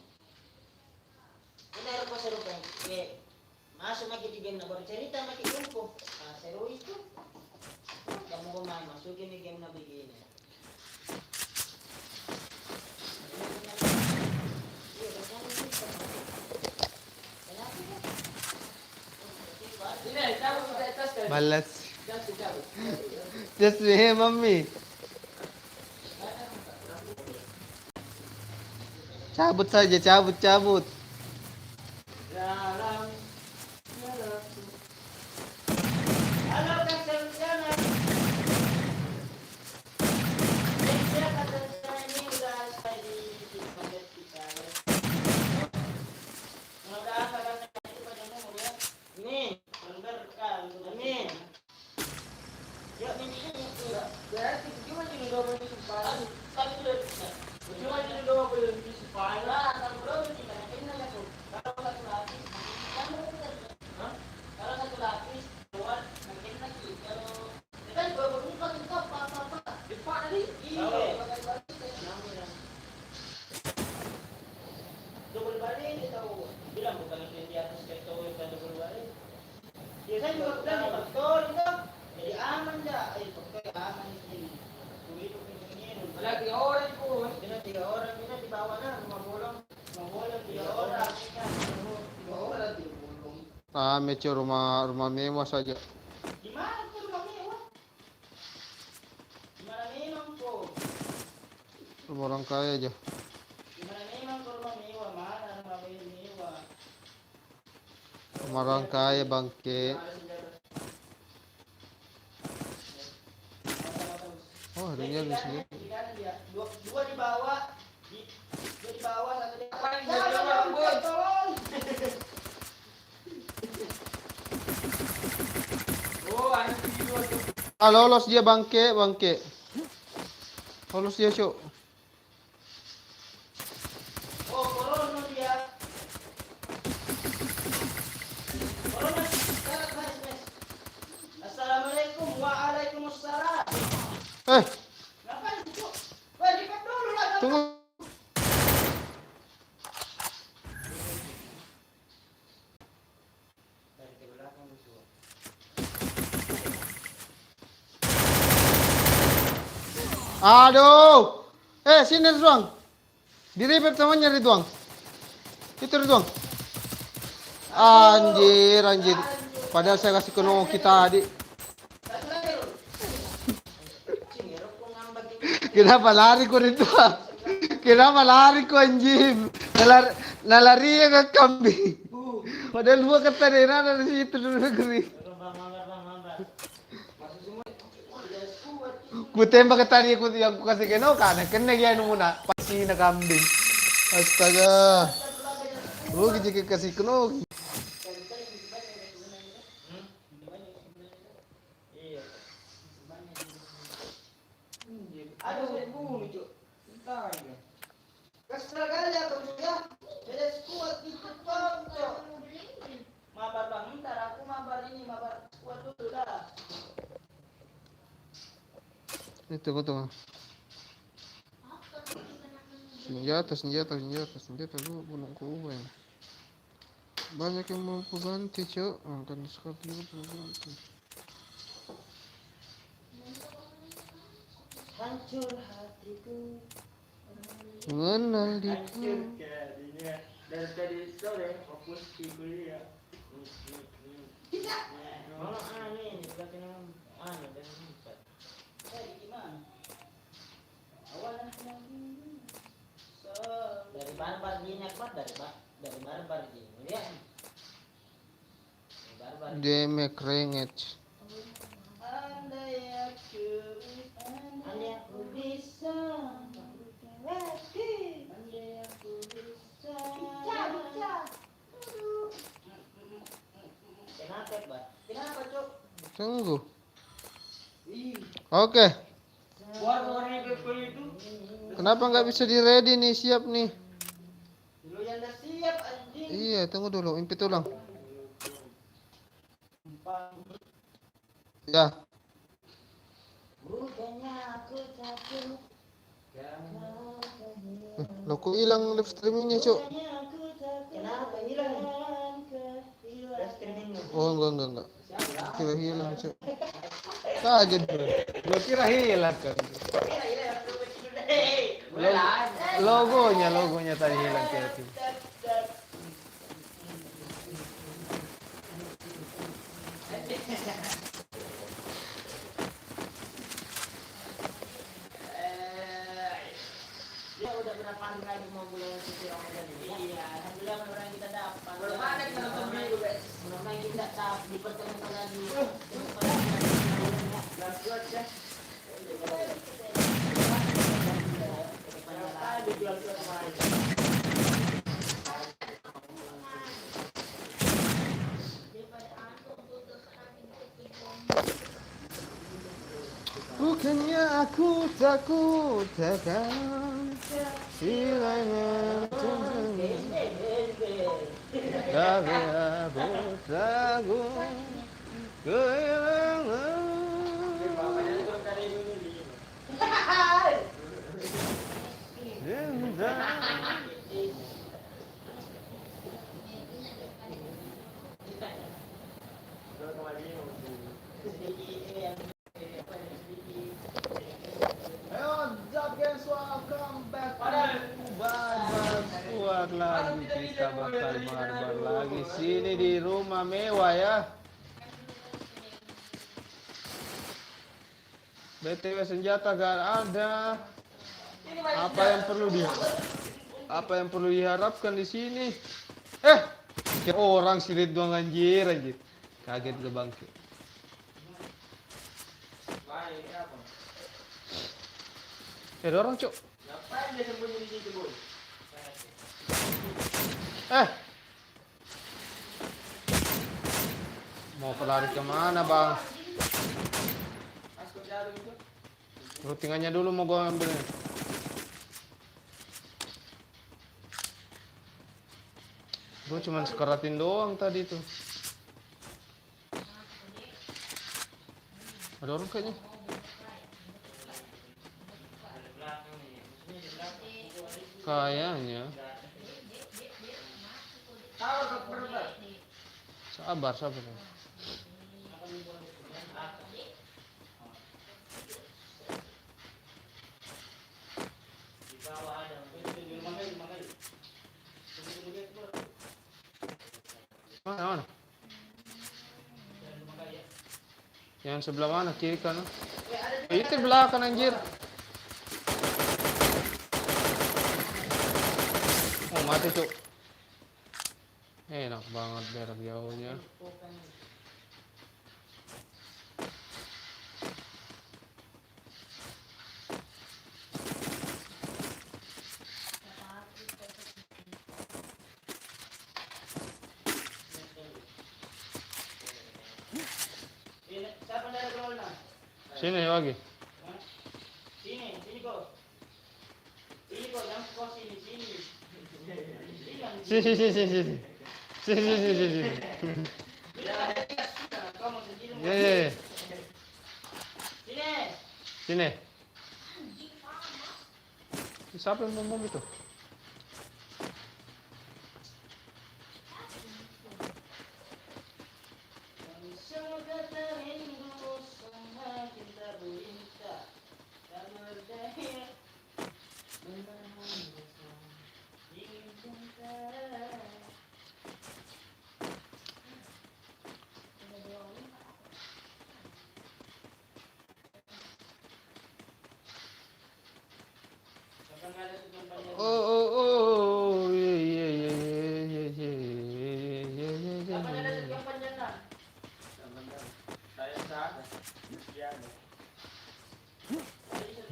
Benar kau seru kan? Masuk lagi di game nak baru cerita lagi info. Ah seru itu. Kamu mau main masukin di game nak begini. Balas. Just me, mami. Cabut saja, cabut. Halo Kak Selviana. Saya kata saya ini udah selesai di paket kita. Mudah-mudahan kabarnya itu padamu ya. Amin. Berkah. Amin. Ya minyak itu. Berarti cuma jadi 20 supaya. Tapi sudah bisa. Cuma jadi 20 supaya. Kalau belum tidak kena ya tuh. Kalau satu lapis, kalau satu lapis buat makin lagi. Kalau kan dua bermuka itu apa? Depan tadi. Iya. Double balik dia tahu. Bilang bukan di atas kayak tahu yang double balik. Ya saya juga bilang betul itu. Jadi aman dah. Pakai aman ini. Begitu ini. Ada 3 orang pun. Kita 3 orang kita di bawah nah rumah bolong 3 orang. 3 orang di bolong. Rame cuy rumah mewah saja. Di mana tuh rumah mewah? Di mana memang kok? Rumah orang kaya aja. Di mana memang kok rumah mewah? Mana rumah mewah? Rumah orang kaya bangke. Oh, harinya di sini. Dua di bawah, dua di bawah, satu di atas. Tolong. Oh, anjing dua tuh. Ah, lolos dia bangke. Lolos dia, Cuk. Oh, corona dia. Corona. Assalamualaikum, waalaikumsalam. Ngapain itu? Wah, dikat dulu lah. Tunggu. Dari ke belakang itu. Aduh. Sini Ridwan. Di revive temannya Ridwan. Itu Ridwan. Anjir. Padahal saya kasih ke Noki tadi. Kenapa lari ko Ridwan? Kenapa lari ko anjing? Nalari ke kambing. Padahal gua kata ada di situ dulu negeri. Ku tembak ke tadi yang ku kasih ke Noka, kena gaya muna pasti na kambing. Astaga. Lu jika kasih ke Noki. Ada bunuh cuk. Entar ya. Kesel kali aku ya. Jadi kuat itu cok. Mabar bang, ntar aku mabar kuat dulu dah. Itu betul. Senjata lu bunuh gue. Banyak yang mau ganti cok. Kan sekali juga ganti. Hancur hatiku. Mengenal dia. Hancur jadinya. Dan tadi sore fokus di kuliah. Kita. Mana aneh, katanya aneh dan empat. Saya gimana? Awalnya lagi. Dari barbar gini apa? Dari barbar gini. Lihat. Barbar. Dia keringet. Andai aku bisa andai aku bisa Tunggu. Oke. Warna itu. Kenapa nggak bisa di ready nih? Siap nih. Dulu yang udah siap anjing. Iya, tunggu dulu. Impit ulang. Ya. Bukannya aku takut. Lo kok hilang live streamingnya, Cuk? Kenapa hilang? Udah streaming lu. Oh, enggak. Kira hilang, Cuk. Kaget gue. Gue kira hilang kan. Logonya tadi hilang kreatif. Dia udah berapa hari lagi mau bulan suci Ramadan ini? Iya, alhamdulillah mudah-mudahan kita dapat. Mudah-mudahan kita nonton minggu, guys. Mudah-mudahan kita dapat dipertemukan lagi. Bukannya aku takut akan hilangnya tapi aku takut kehilangan cinta. Kuat lagi kita bakal barbar lagi sini di rumah mewah ya. BTW senjata gak ada. Apa yang perlu diharapkan di sini? Kira orang si Ridwan anjir. Kaget gue bangkit. Ada orang, Cuk. Ngapain dia sembunyi di situ, Boy? Mau pelari kemana, Bang? Masuk jarum itu. Routingannya dulu mau gua ambil. Gua cuma sekeratin doang tadi tuh. Ada orang kayaknya. Kayaknya. Sabar. Mana? Yang sebelah mana? Kiri kanan? Itu belakang anjir. Oh, mati, Cuk. Enak banget jarak jauhnya. Siapa dari Corona? Sini lagi. Sini kok. Sini kok, yang kok sini. Sini. Ya. Sini. Siapa yang ngomong itu? Oh, iya.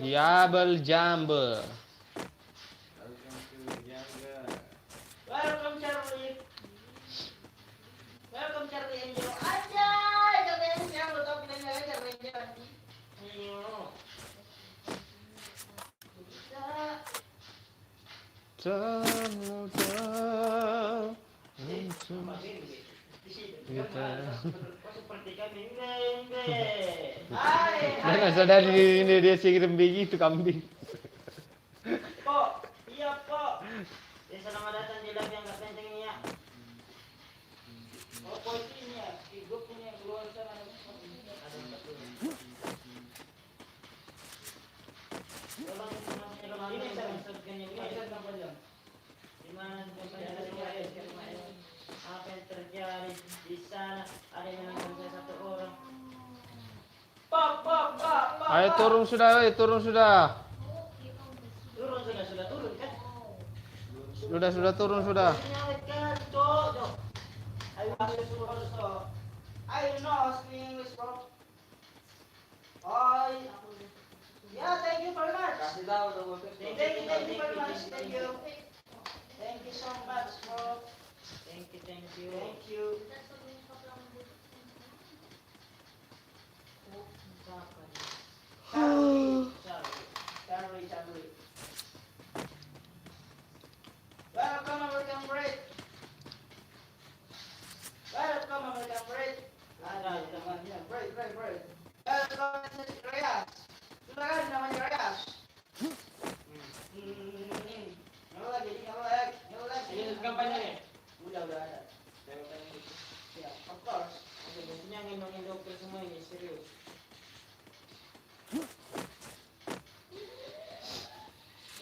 Diabel Jumble. Welcome Charlie Angelo. Aja, katanya siang lo tau Semudah kita. Seperti kami, Hai. Mana sadari ini dia kirim biji itu kambing. Po, iya po. Ya selamat datang di live yang gak penting ini ya. Oh po ini ya, di grup ini yang keluar sana ada satu. Tolong ini saya subscribe ini saya tambah jam. Di mana apa yang terjadi di sana? Ada yang menangkap satu orang. Pak. Ayo turun sudah, turun sudah. Turun sudah turun kan? Sudah turun sudah. Nyalakan, Cok. Ayo know speak English, bro. Oh, yeah, thank you very much. Thank you very much. Thank you so much, bro. Thank you. Charlie. Welcome, American Bread. Ada namanya bread. Welcome, Reyes. Sudah kan namanya Reyes? Nyala lagi. Ini kampanye nih? Udah ada. Ya, of course. Oke, biasanya ngendongin dokter semua ini, serius.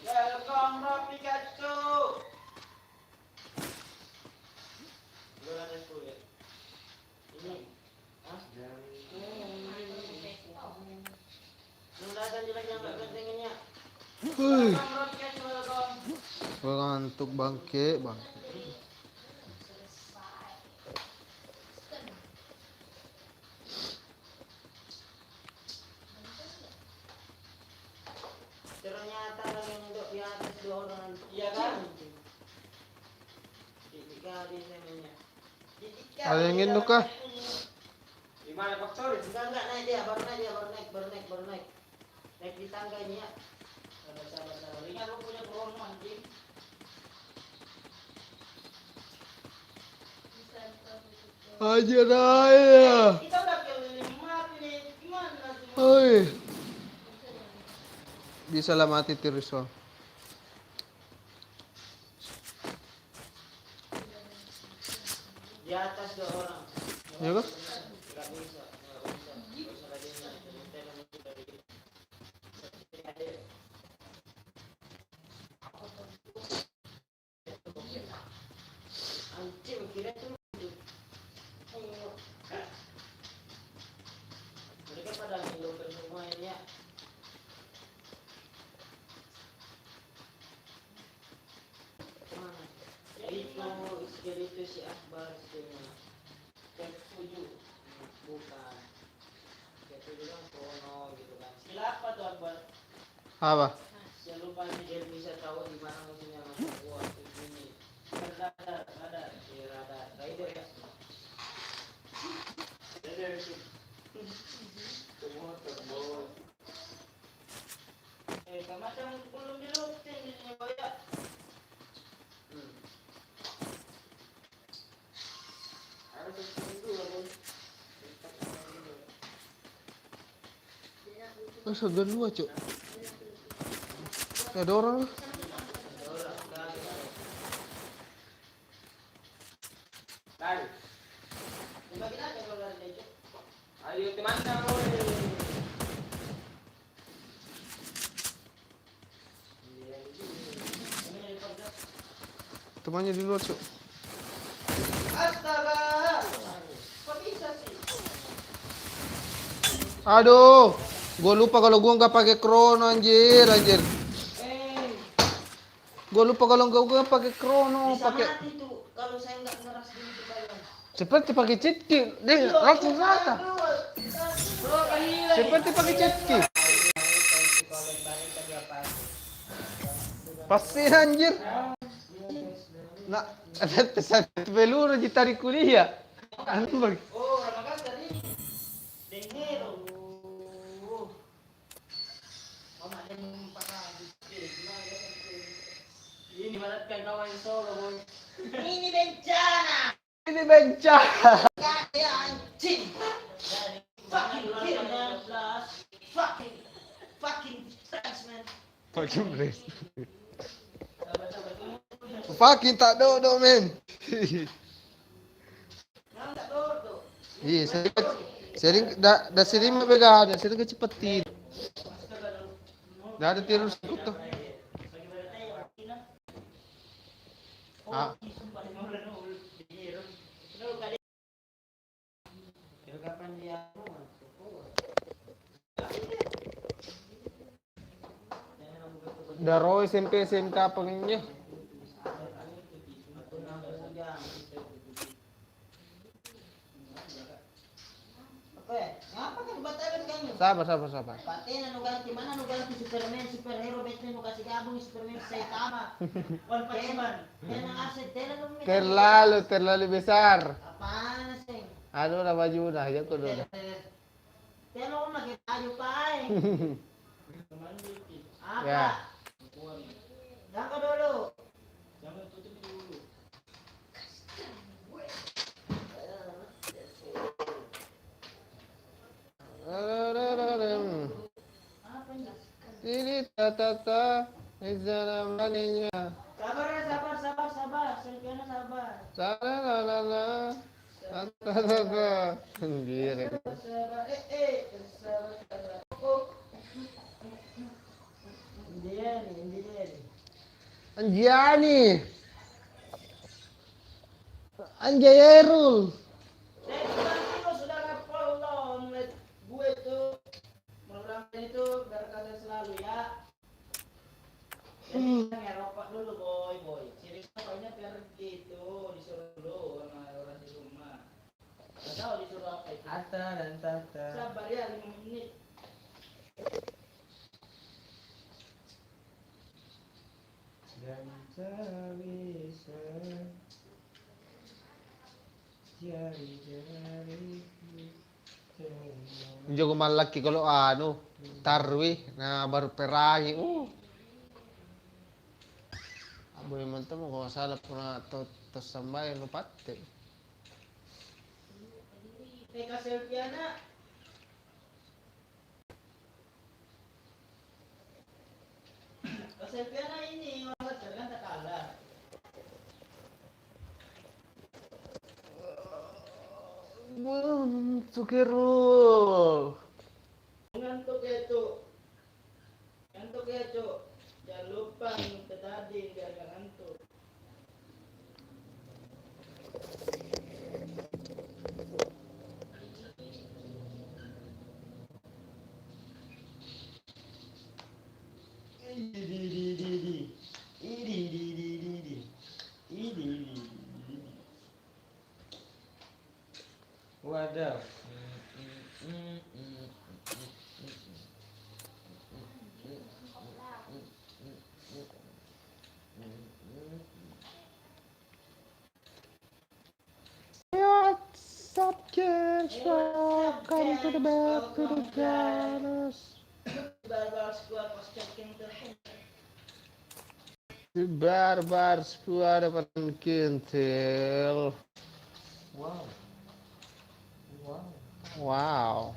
Welcome, Pikachu. Belum ada school ya? Ini. Hah? Belum datang jelek yang gak pentinginnya. Welcome, Pikachu, welcome. Ngantuk bangke. Ternyata yang duduk di atas 2 orang. Iya kan? Dikali namanya. Ada yang induk kah? Di mana Pak Sori? Enggak naik dia, baru naik. Naik di tangga ini ya. Sabar. Ini aku punya krono anjing. Aja dah. Kita udah keliling mati nih. Gimana sih? Oi. Bisa lah mati Tirso. Di atas 2 orang. Ya kah? Enggak bisa. Anjing kira tuh. Mereka pada ngeluper semua ini ya. Mana? Itu si Akbar sebenarnya. Ketujuh, bukan. Ketujuh kan Kono gitu kan. Siapa tuh Akbar? Apa? Saya lupa nih dia bisa tahu di mana musuhnya masuk gua ini. Radar. Rider ya. Rider sih. Semua terbos. Macam belum dilutin di sini ya. Harus itu loh. Segan dua, Cuk. Ada orang lah. Lari. Dibagiin aja kalau lari aja. Ayo teman-teman. Temannya di luar, Cuk. Astaga. Kok bisa sih? Aduh, gue lupa kalau gue nggak pakai krono anjir. Gue lupa kalau nggak pakai krono, Bisa pakai mati tuh kalau saya nggak ngeras dulu ke dalam. seperti pakai cetki, deh langsung rata. Seperti pakai cetki. Pasti anjir. Nah, ada satu peluru ditarik kuliah. Anu bang. Oh, Ramadan tadi. Dengar. Mama ada yang pakai ini ibaratkan kawan solo, boy. Ini bencana. Ini bencana. Kaya anjing. Fucking kill man. Fucking French man. Fucking Chris. Sabar. Fucking tak do men. Nang tak dordo. Iya, sering dah sering mabega, dah sering kecepetin. Dah ada tirus ikut tuh. Ah, Kapan dia Daro SMP SMK pengennya. Oke, ngapa kan batalan kamu? Sabar. Paten anu ganti mana anu ganti Superman, superhero Batman mau kasih gabung Superman Saitama. One Punch Man. Yang aset Terlalu besar. apaan sih? Ano na maju na ya ko do. Telo ko nakitayo pa eh. Apa? Ya. Diyan ka dulu. Apa ini? Ini tata izana maninya. Sabar ya, sabar. Selkiana sabar. Salalala. Tata. Anjir. Sabar. Sabar. Oh. Ini. Anjiani. Anjairul. Saya sudah ngapal loh, ngeliat gue tuh program itu biar kalian selalu ya. Jadi ngerokok dulu boy. Ciri rokoknya biar gitu disuruh dulu sama orang di rumah. Gak tahu disuruh apa itu. Ata dan Tata. Sabar ya 5 menit. Dan tak bisa jari-jari Jago malaki kalau anu tarwi na berperangi. Aboy man to mo kung salah po na to sambay lupatte. Teka selfie anak. Selfie anak ini orang kan tak kalah. Sukirul. Ngantuk ya cuk. Jangan lupa minum betadine biar gak ngantuk. Waduh. What's up, kids? Welcome to the back to the Janus. Barbar squad was checking the head. The barbar squad of Kintil. Wow. Wow.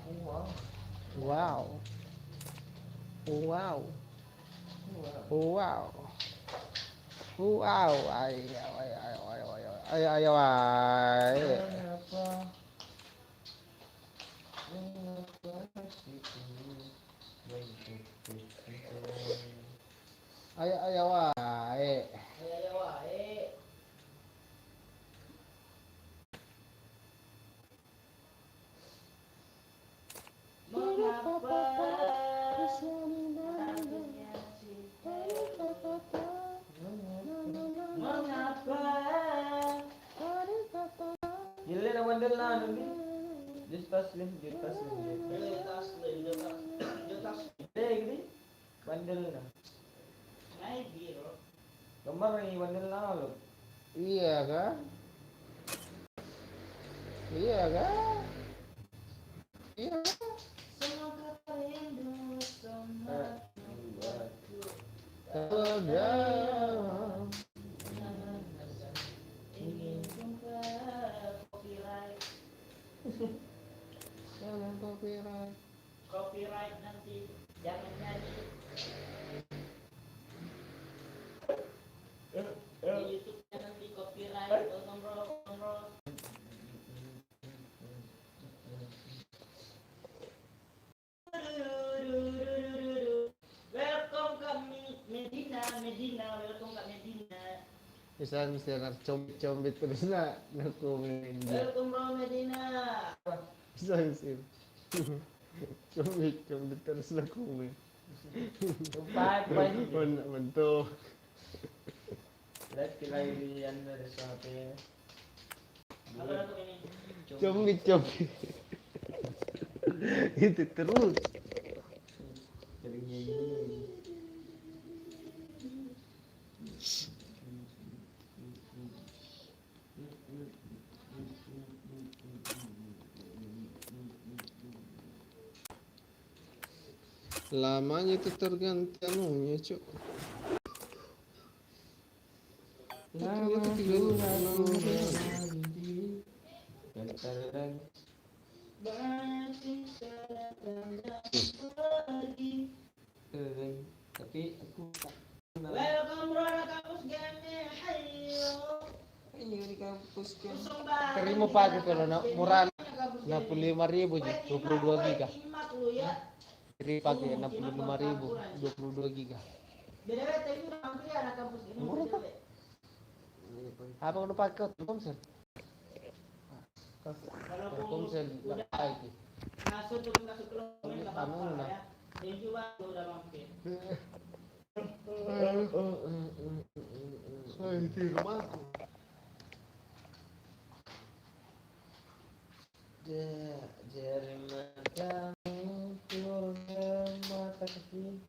Ayo. Gila na bandel na ano ni? Just Taslim. Gede. Bandel na. Gambar ni bandel na lo. Iya kan? Jangan copyright. Copyright nanti. Jangan nyanyi. Di YouTube-nya nanti copyright. Kontrol. Welcome ke Medina. Welcome ke Medina. Bisa mesti combit terus na komen dia. Welcome bro Medina. Bisa mesti. Combit terus na komen. Lupa, Bentuk. Lihat kilaian dari HP. Kalau aku ini. Combit. Itu terus. Jadinya ini. Lamanya itu terganti anunya, Cuk. Ternyata 36 Tapi aku Welcome bro anak kampus game. Hayo. ini di kampus kan. Usung banget. Terima pagi pero murah 65.000 je, 22 giga. Jadi pakai 65.000, 22 giga. BTW tadi udah hampir ya anak kampus ini. Murah, Pak. Apa udah pakai Telkomsel? Telkomsel udah lagi. masuk ke lokal enggak apa-apa ya. Dan juga udah mampir. Di rumahku. Jari matamu keluarga mata kaki.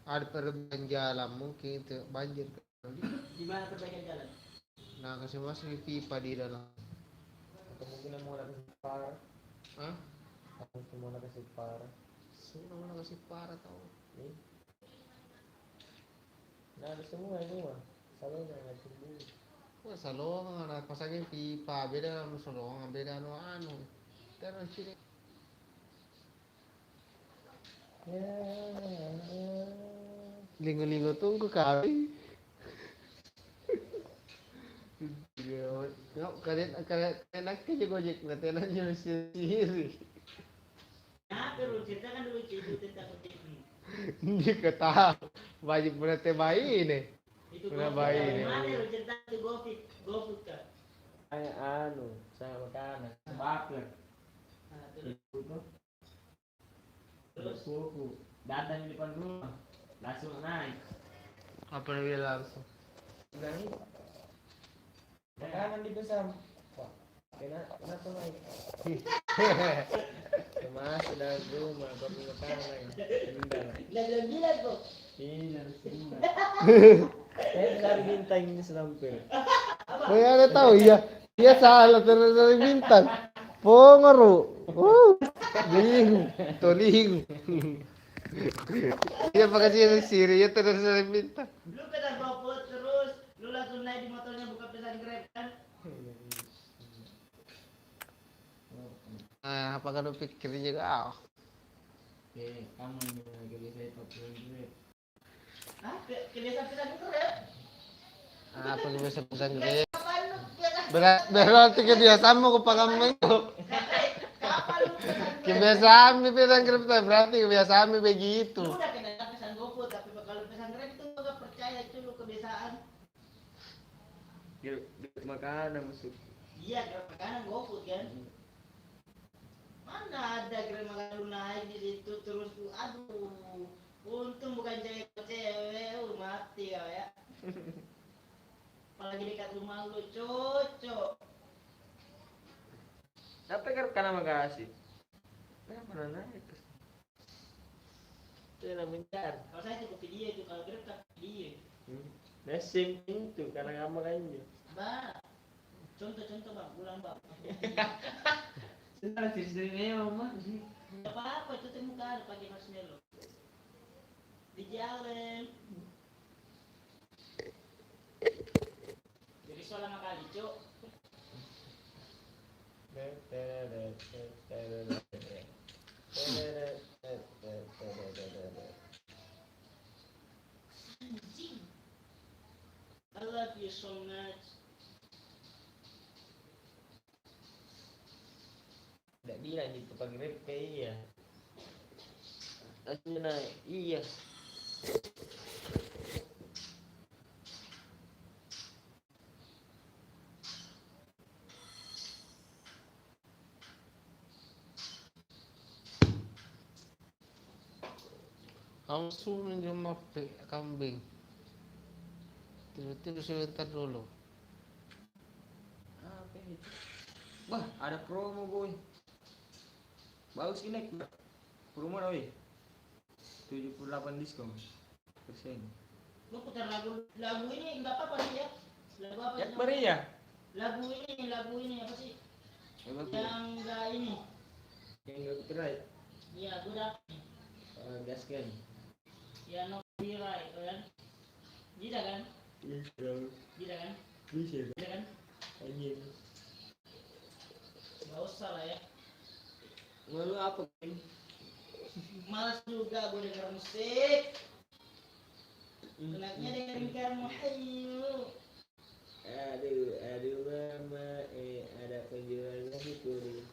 Ada perbaikan jalan mungkin itu banjir. Di mana perbaikan jalan? Nah kasih masuk pipa di dalam. Atau mungkin mau nak kasih par. Hah? Atau mau nak kasih par. Sudah mana kasih parah tau. Nih. Nah ada semua ini mah. Salahnya nggak tumbuh. Wah salongan, pasangin pipa beda sama salongan, beda anu. Terus sini. Ya. Lingo-lingo tunggu kali. Kalian nak kerja gojek, nanti nanya sendiri. Nah, perlu cerita kan dulu cerita tentang ini. Dia kata wajib berarti bayi ini. Itu Udah GoFood. baik nih. Mana lu cerita itu GoFood kan? Kayak anu, sama makanan, bakar. Nah, terus Terus buku, datang di depan rumah, langsung naik. Apa yang dia langsung? Naik. Makanan dipesan. Wah, kenapa naik? Masuk dalam rumah, kopi makanan. Tinggal. Gila kok. Iya, sudah. Saya dari bintang ini selampir. Oh ya ada tahu ya. Dia salah terus dari bintang. Pongoru. Bingung. Toling. Dia pakai siri ya terus dari bintang. Lu pesan GoFood terus lu langsung naik di motornya buka pesan Grab kan? Apa kan pikir juga? Oke, kamu ini lagi bisa pakai duit. Hah? Kebiasaan pesan Grab? Apa yang bisa pesan gede? Kapan lu biasa? Berarti kebiasaanmu kepakai itu. Kapan lu pesan Grab? Kebiasaan pesan kereta berarti kebiasaan begitu. Lu udah kena pesan GoFood tapi kalau pesan Grab itu lu gak percaya itu lu kebiasaan. Duit makanan masuk. Iya, Grab makanan GoFood kan? Mana ada Grab makanan lu naik di situ terus lu aduh. Untung bukan cewek, mati kau ya. Apalagi dekat rumah lu, cocok. Tapi karena makasih. Mana naik? Itu yang bentar. Kalau saya cukup video itu, kalau Grab tak video. Mesin itu karena kamu kan. Bang, contoh bang, ulang bang. Sudah sini mama. Enggak apa-apa itu teh muka ada pakai marshmallow. Di jalan. Jadi soalnya kali, Cuk. Anjing. I love you so much. Tidak bilang itu pakai rep iya. Aslinya iya. Langsung menjemur kambing. Tidur-tidur sebentar dulu. Apa itu? Wah, ada promo boy. Bagus ini. Promo oi. 78 diskon persen. Lu putar lagu ini enggak apa-apa sih ya. Lagu apa? Ya beri ya. Lagu ini apa sih? Yang enggak ini. Yang enggak copyright. Iya, gue dapet nih. Gaskan. Ya no copyright kan? Tidak kan? Bisa. Tidak kan? Bisa. Tidak kan? Anjing. Enggak usah lah ya. Malu apa kan? Malas juga gue denger musik. Enaknya dengerin Muhayyu. Aduh mama, ada penjual nasi kuning.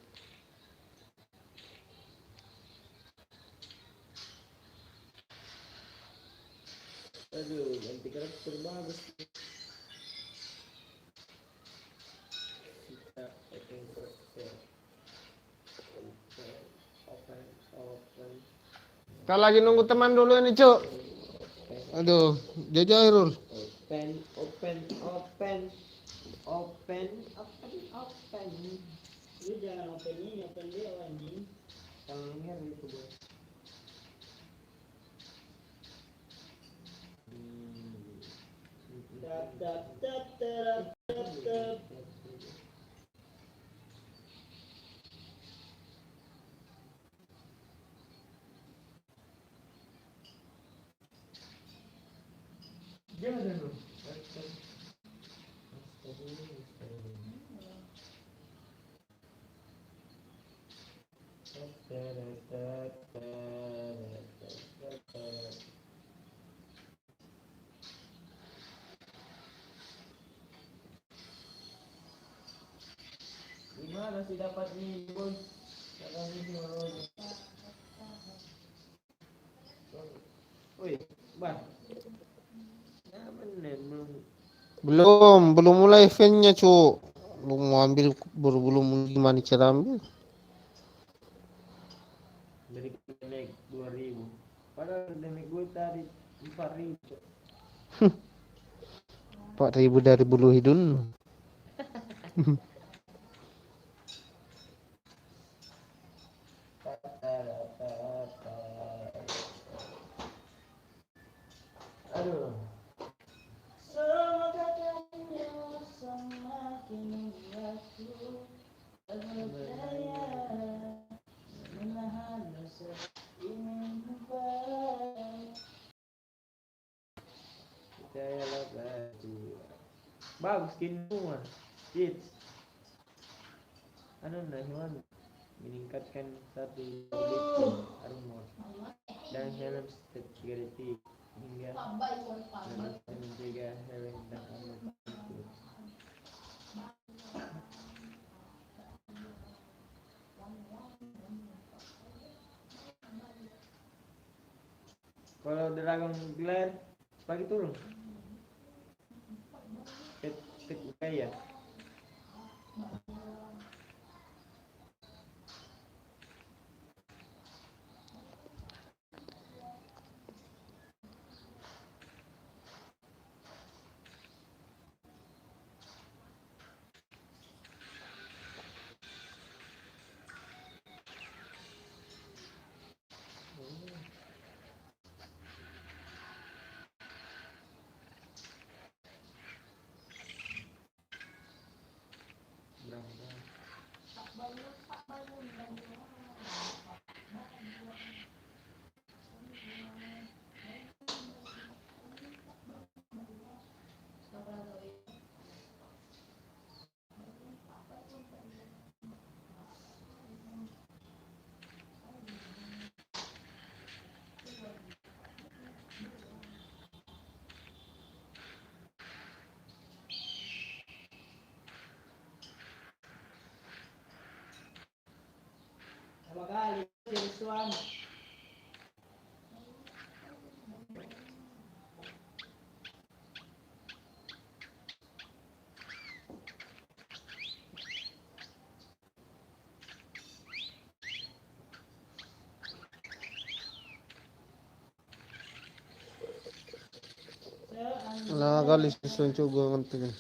Aduh, ganti karakter bagus. Kita pakai karakter. Open. Kita lagi nunggu teman dulu ini, Cuk. Aduh, Jojo Irul. Open. Lu jangan open ini, open dia anjing. Tangannya itu boy. Tap. Jangan dulu. Gimana sih dapat nih boy? Dapat ini orang. Woi, bang. Nah, bener Belum mulai eventnya, Cuk. Belum mau ambil, belum gimana cara ambil. dari naik 2000. Padahal naik gue tadi 4000. 4.000 dari Bulu Hidun. Aduh. Semoga kamu semakin menjatuh. Berdaya menahan rasa ingin kembali. Saya baju. Bagus skin semua. Hits. Hewan meningkatkan 1 armor dan helm setiap 3 detik hingga mencegah helm dan armor itu. Kalau Dragon Glare pagi turun. Pet gaya. Kali this one. Nakakalis yung tsugo ng tingin.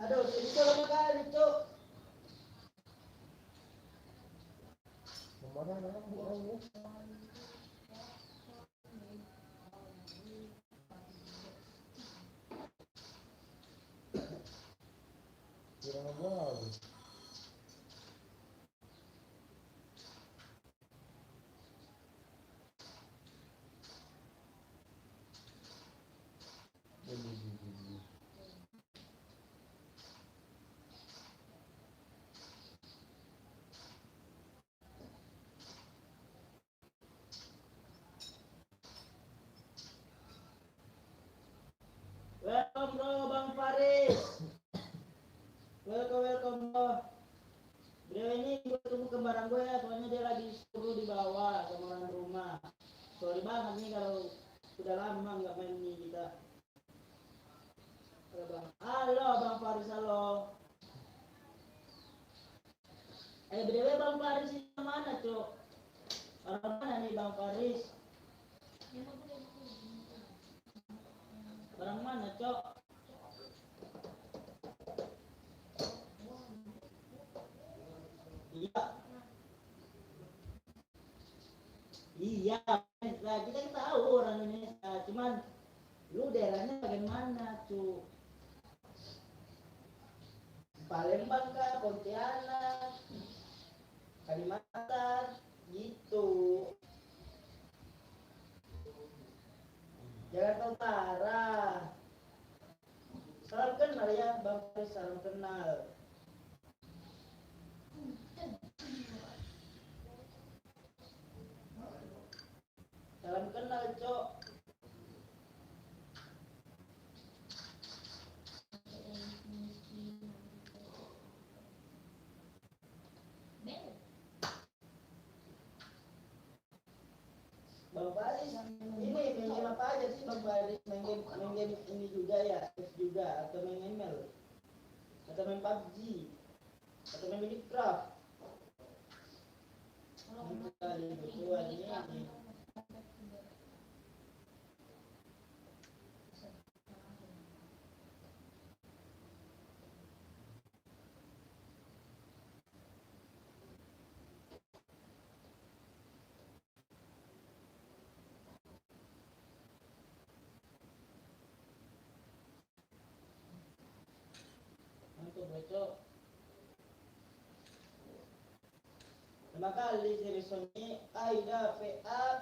Aduh, itu lama kali, Cok. Welcome bro, Bang Faris. Welcome bro. Beliau ini gue tunggu kembaran gue ya, soalnya dia lagi suruh di bawah sama orang rumah. Sorry banget nih kalau sudah lama nggak main nih kita. Halo Bang. Halo Bang Faris, halo. BTW Bang Faris ini mana, Cok? Orang mana nih Bang Faris? Orang mana, Cok? Iya. Iya, nah, kita kan tahu orang Indonesia, cuman lu daerahnya bagaimana, Cuk? Palembang kah, Pontianak, Kalimantan, gitu. Jakarta Utara. Salam kenal ya, Bang Faris, salam kenal. Salam kenal, Cok. Bang Faris, ini main game apa aja sih Bang Faris? Main game ini juga ya, F juga, atau main ML, atau main PUBG, atau main Minecraft? Ini kali berdua ini. Mantap bocok. Lima kali series Sony Aida PA.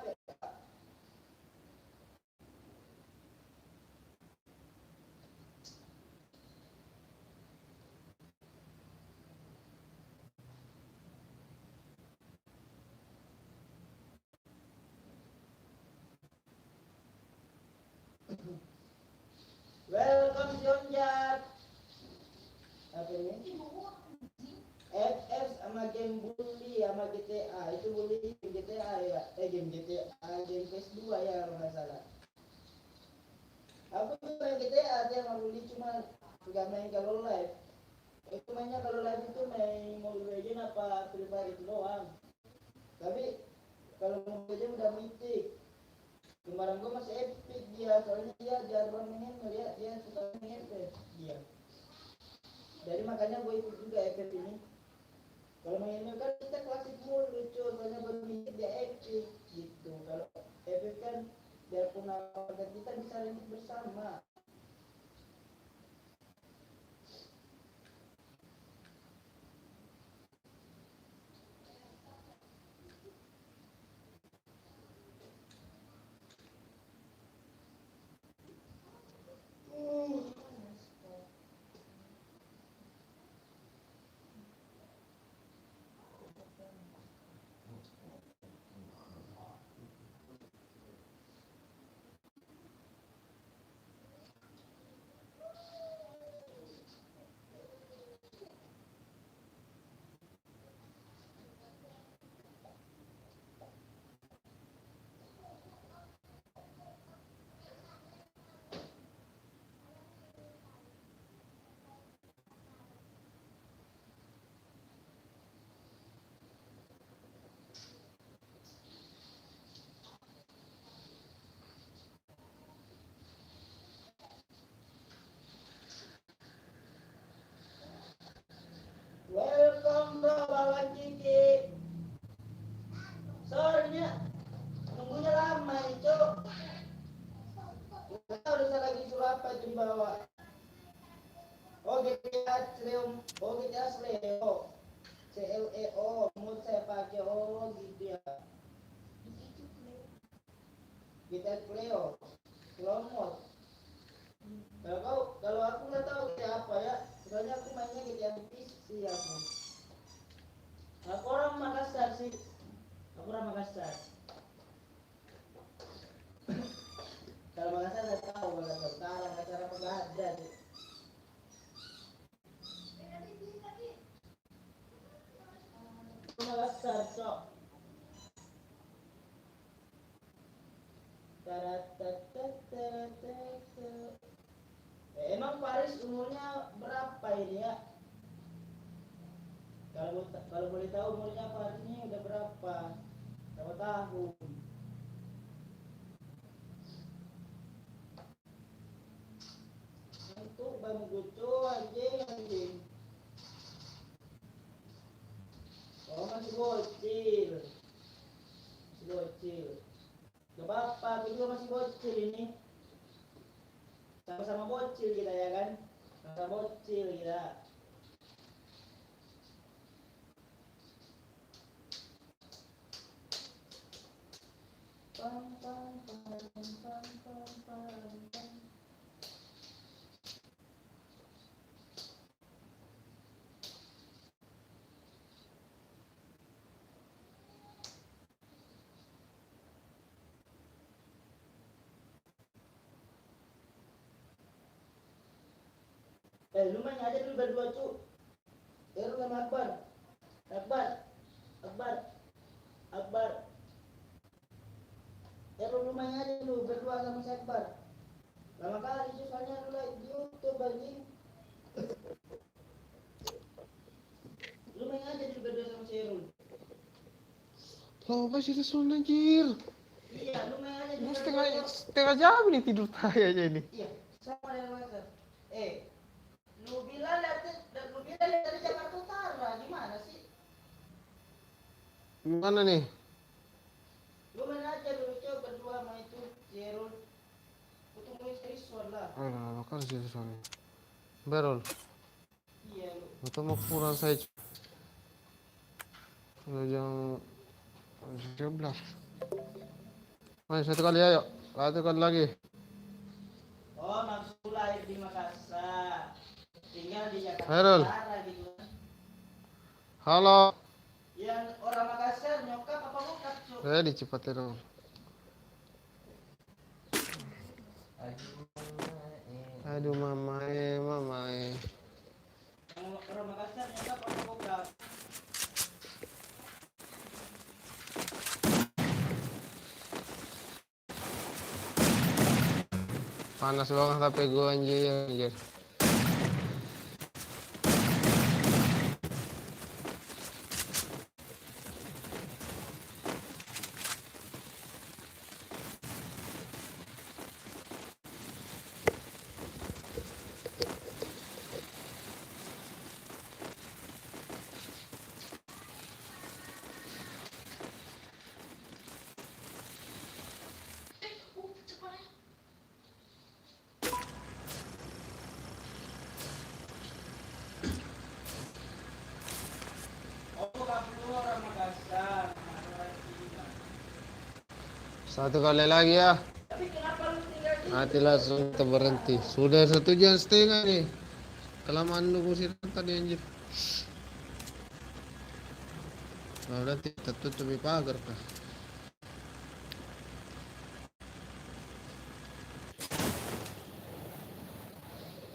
Welcome Jonjak. Apa ini? FF sama game bully sama GTA. Itu bully game GTA ya. Game GTA, game PS2 ya kalau nggak salah. Aku juga main GTA, dia sama bully cuma nggak main kalau live. Itu mainnya kalau live itu main Mobile Legends apa Free Fire itu doang. Tapi kalau Mobile Legends udah mythic. Kemarin gua masih epic dia, soalnya dia jarang main dia suka main epic dia. Jadi makanya gue ikut juga epic ini. Kalau main ML kan kita klasik mulu, soalnya bermimpi dia epic gitu. Kalau epic kan biarpun harga kita bisa limit bersama. bro, bawa Kiki. Soalnya nunggunya lama nih, Cok. Nggak tahu udah lagi suruh apa itu dibawa. Oh, GTA Sleo. Oh, GTA Sleo. CLEO, mau saya pakai. Oh, gitu ya. GTA Sleo. Slow mode. Kalau aku nggak tahu GTA apa ya. Soalnya aku mainnya GTA PC aku. Aku orang Makassar sih. Aku orang Makassar. Kalau Makassar nggak tahu, Makassar utara, Makassar apa nggak ada sih. Makassar, Cok. Emang Paris umurnya berapa ini ya? Kalau boleh tahu umurnya Paris ini udah berapa? Berapa tahun? Itu bang Guco anjing. Oh masih bocil. Masih bocil. Gak apa-apa, aku juga masih bocil ini. Sama-sama bocil kita ya kan? Sama-sama bocil kita. Pam pam pam pam pam pam pam. Lu main aja dulu berdua cu. Lu sama Akbar. Akbar. Akbar. Akbar. Lu main aja dulu berdua sama si Akbar. Lama kali cu soalnya lu live di YouTube anjing. Lu main aja dulu berdua sama si Erul. Lama sih Rasul anjir. Iya, lu main aja dulu. Setengah jam ini tidur saya aja ini. Iya, sama dengan Master. Lu bilang dari Jakarta Utara, gimana sih? Gimana nih? Lu main aja dulu coba berdua sama itu Jerul. Aku tungguin Trison lah. Lama kali sih Rasul. Berol. Iya lu. Atau mau kurang saya. Udah jam 12. Main satu kali ayo. Satu kali lagi. Oh, maksud lu lahir di Makassar. Tinggal di Jakarta Herul. Utara gitu kan. Halo. Yang orang Makassar nyokap apa bokap, Cuk? Saya di Cipatero. Aduh mamae. Yang orang Makassar nyokap apa bokap? Panas banget HP gue anjir. Oh, bokap lu orang Makassar. Orang Cina. Satu kali lagi ya. Tapi kenapa lu tinggal di Nanti langsung berhenti. Sudah 1,5 jam nih. Kelamaan nunggu sih tadi anjir. Nah, udah kita tutup pagar kah?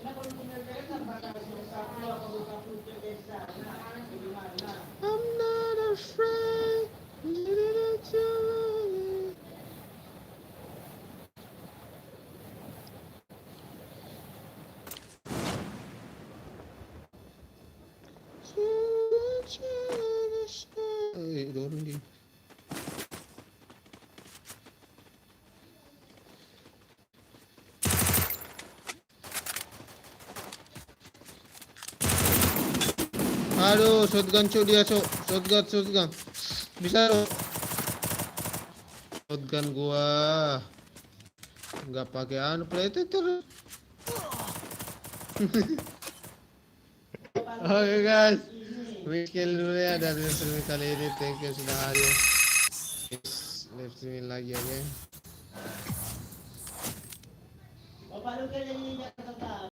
Kenapa lu tinggal di desa? Apakah bokap lu apa bokap lu ke desa? Nah, gimana? I'm not afraid. Dorong dia. Aduh, shotgun cuk dia cuk. Shotgun. Bisa cuk. Shotgun gua. Enggak pakai anu predator. Oke guys. Mikir dulu ya dari stream kali ini. Thank you sudah hadir. Live streaming lagi oke. Bapak lu kan jadi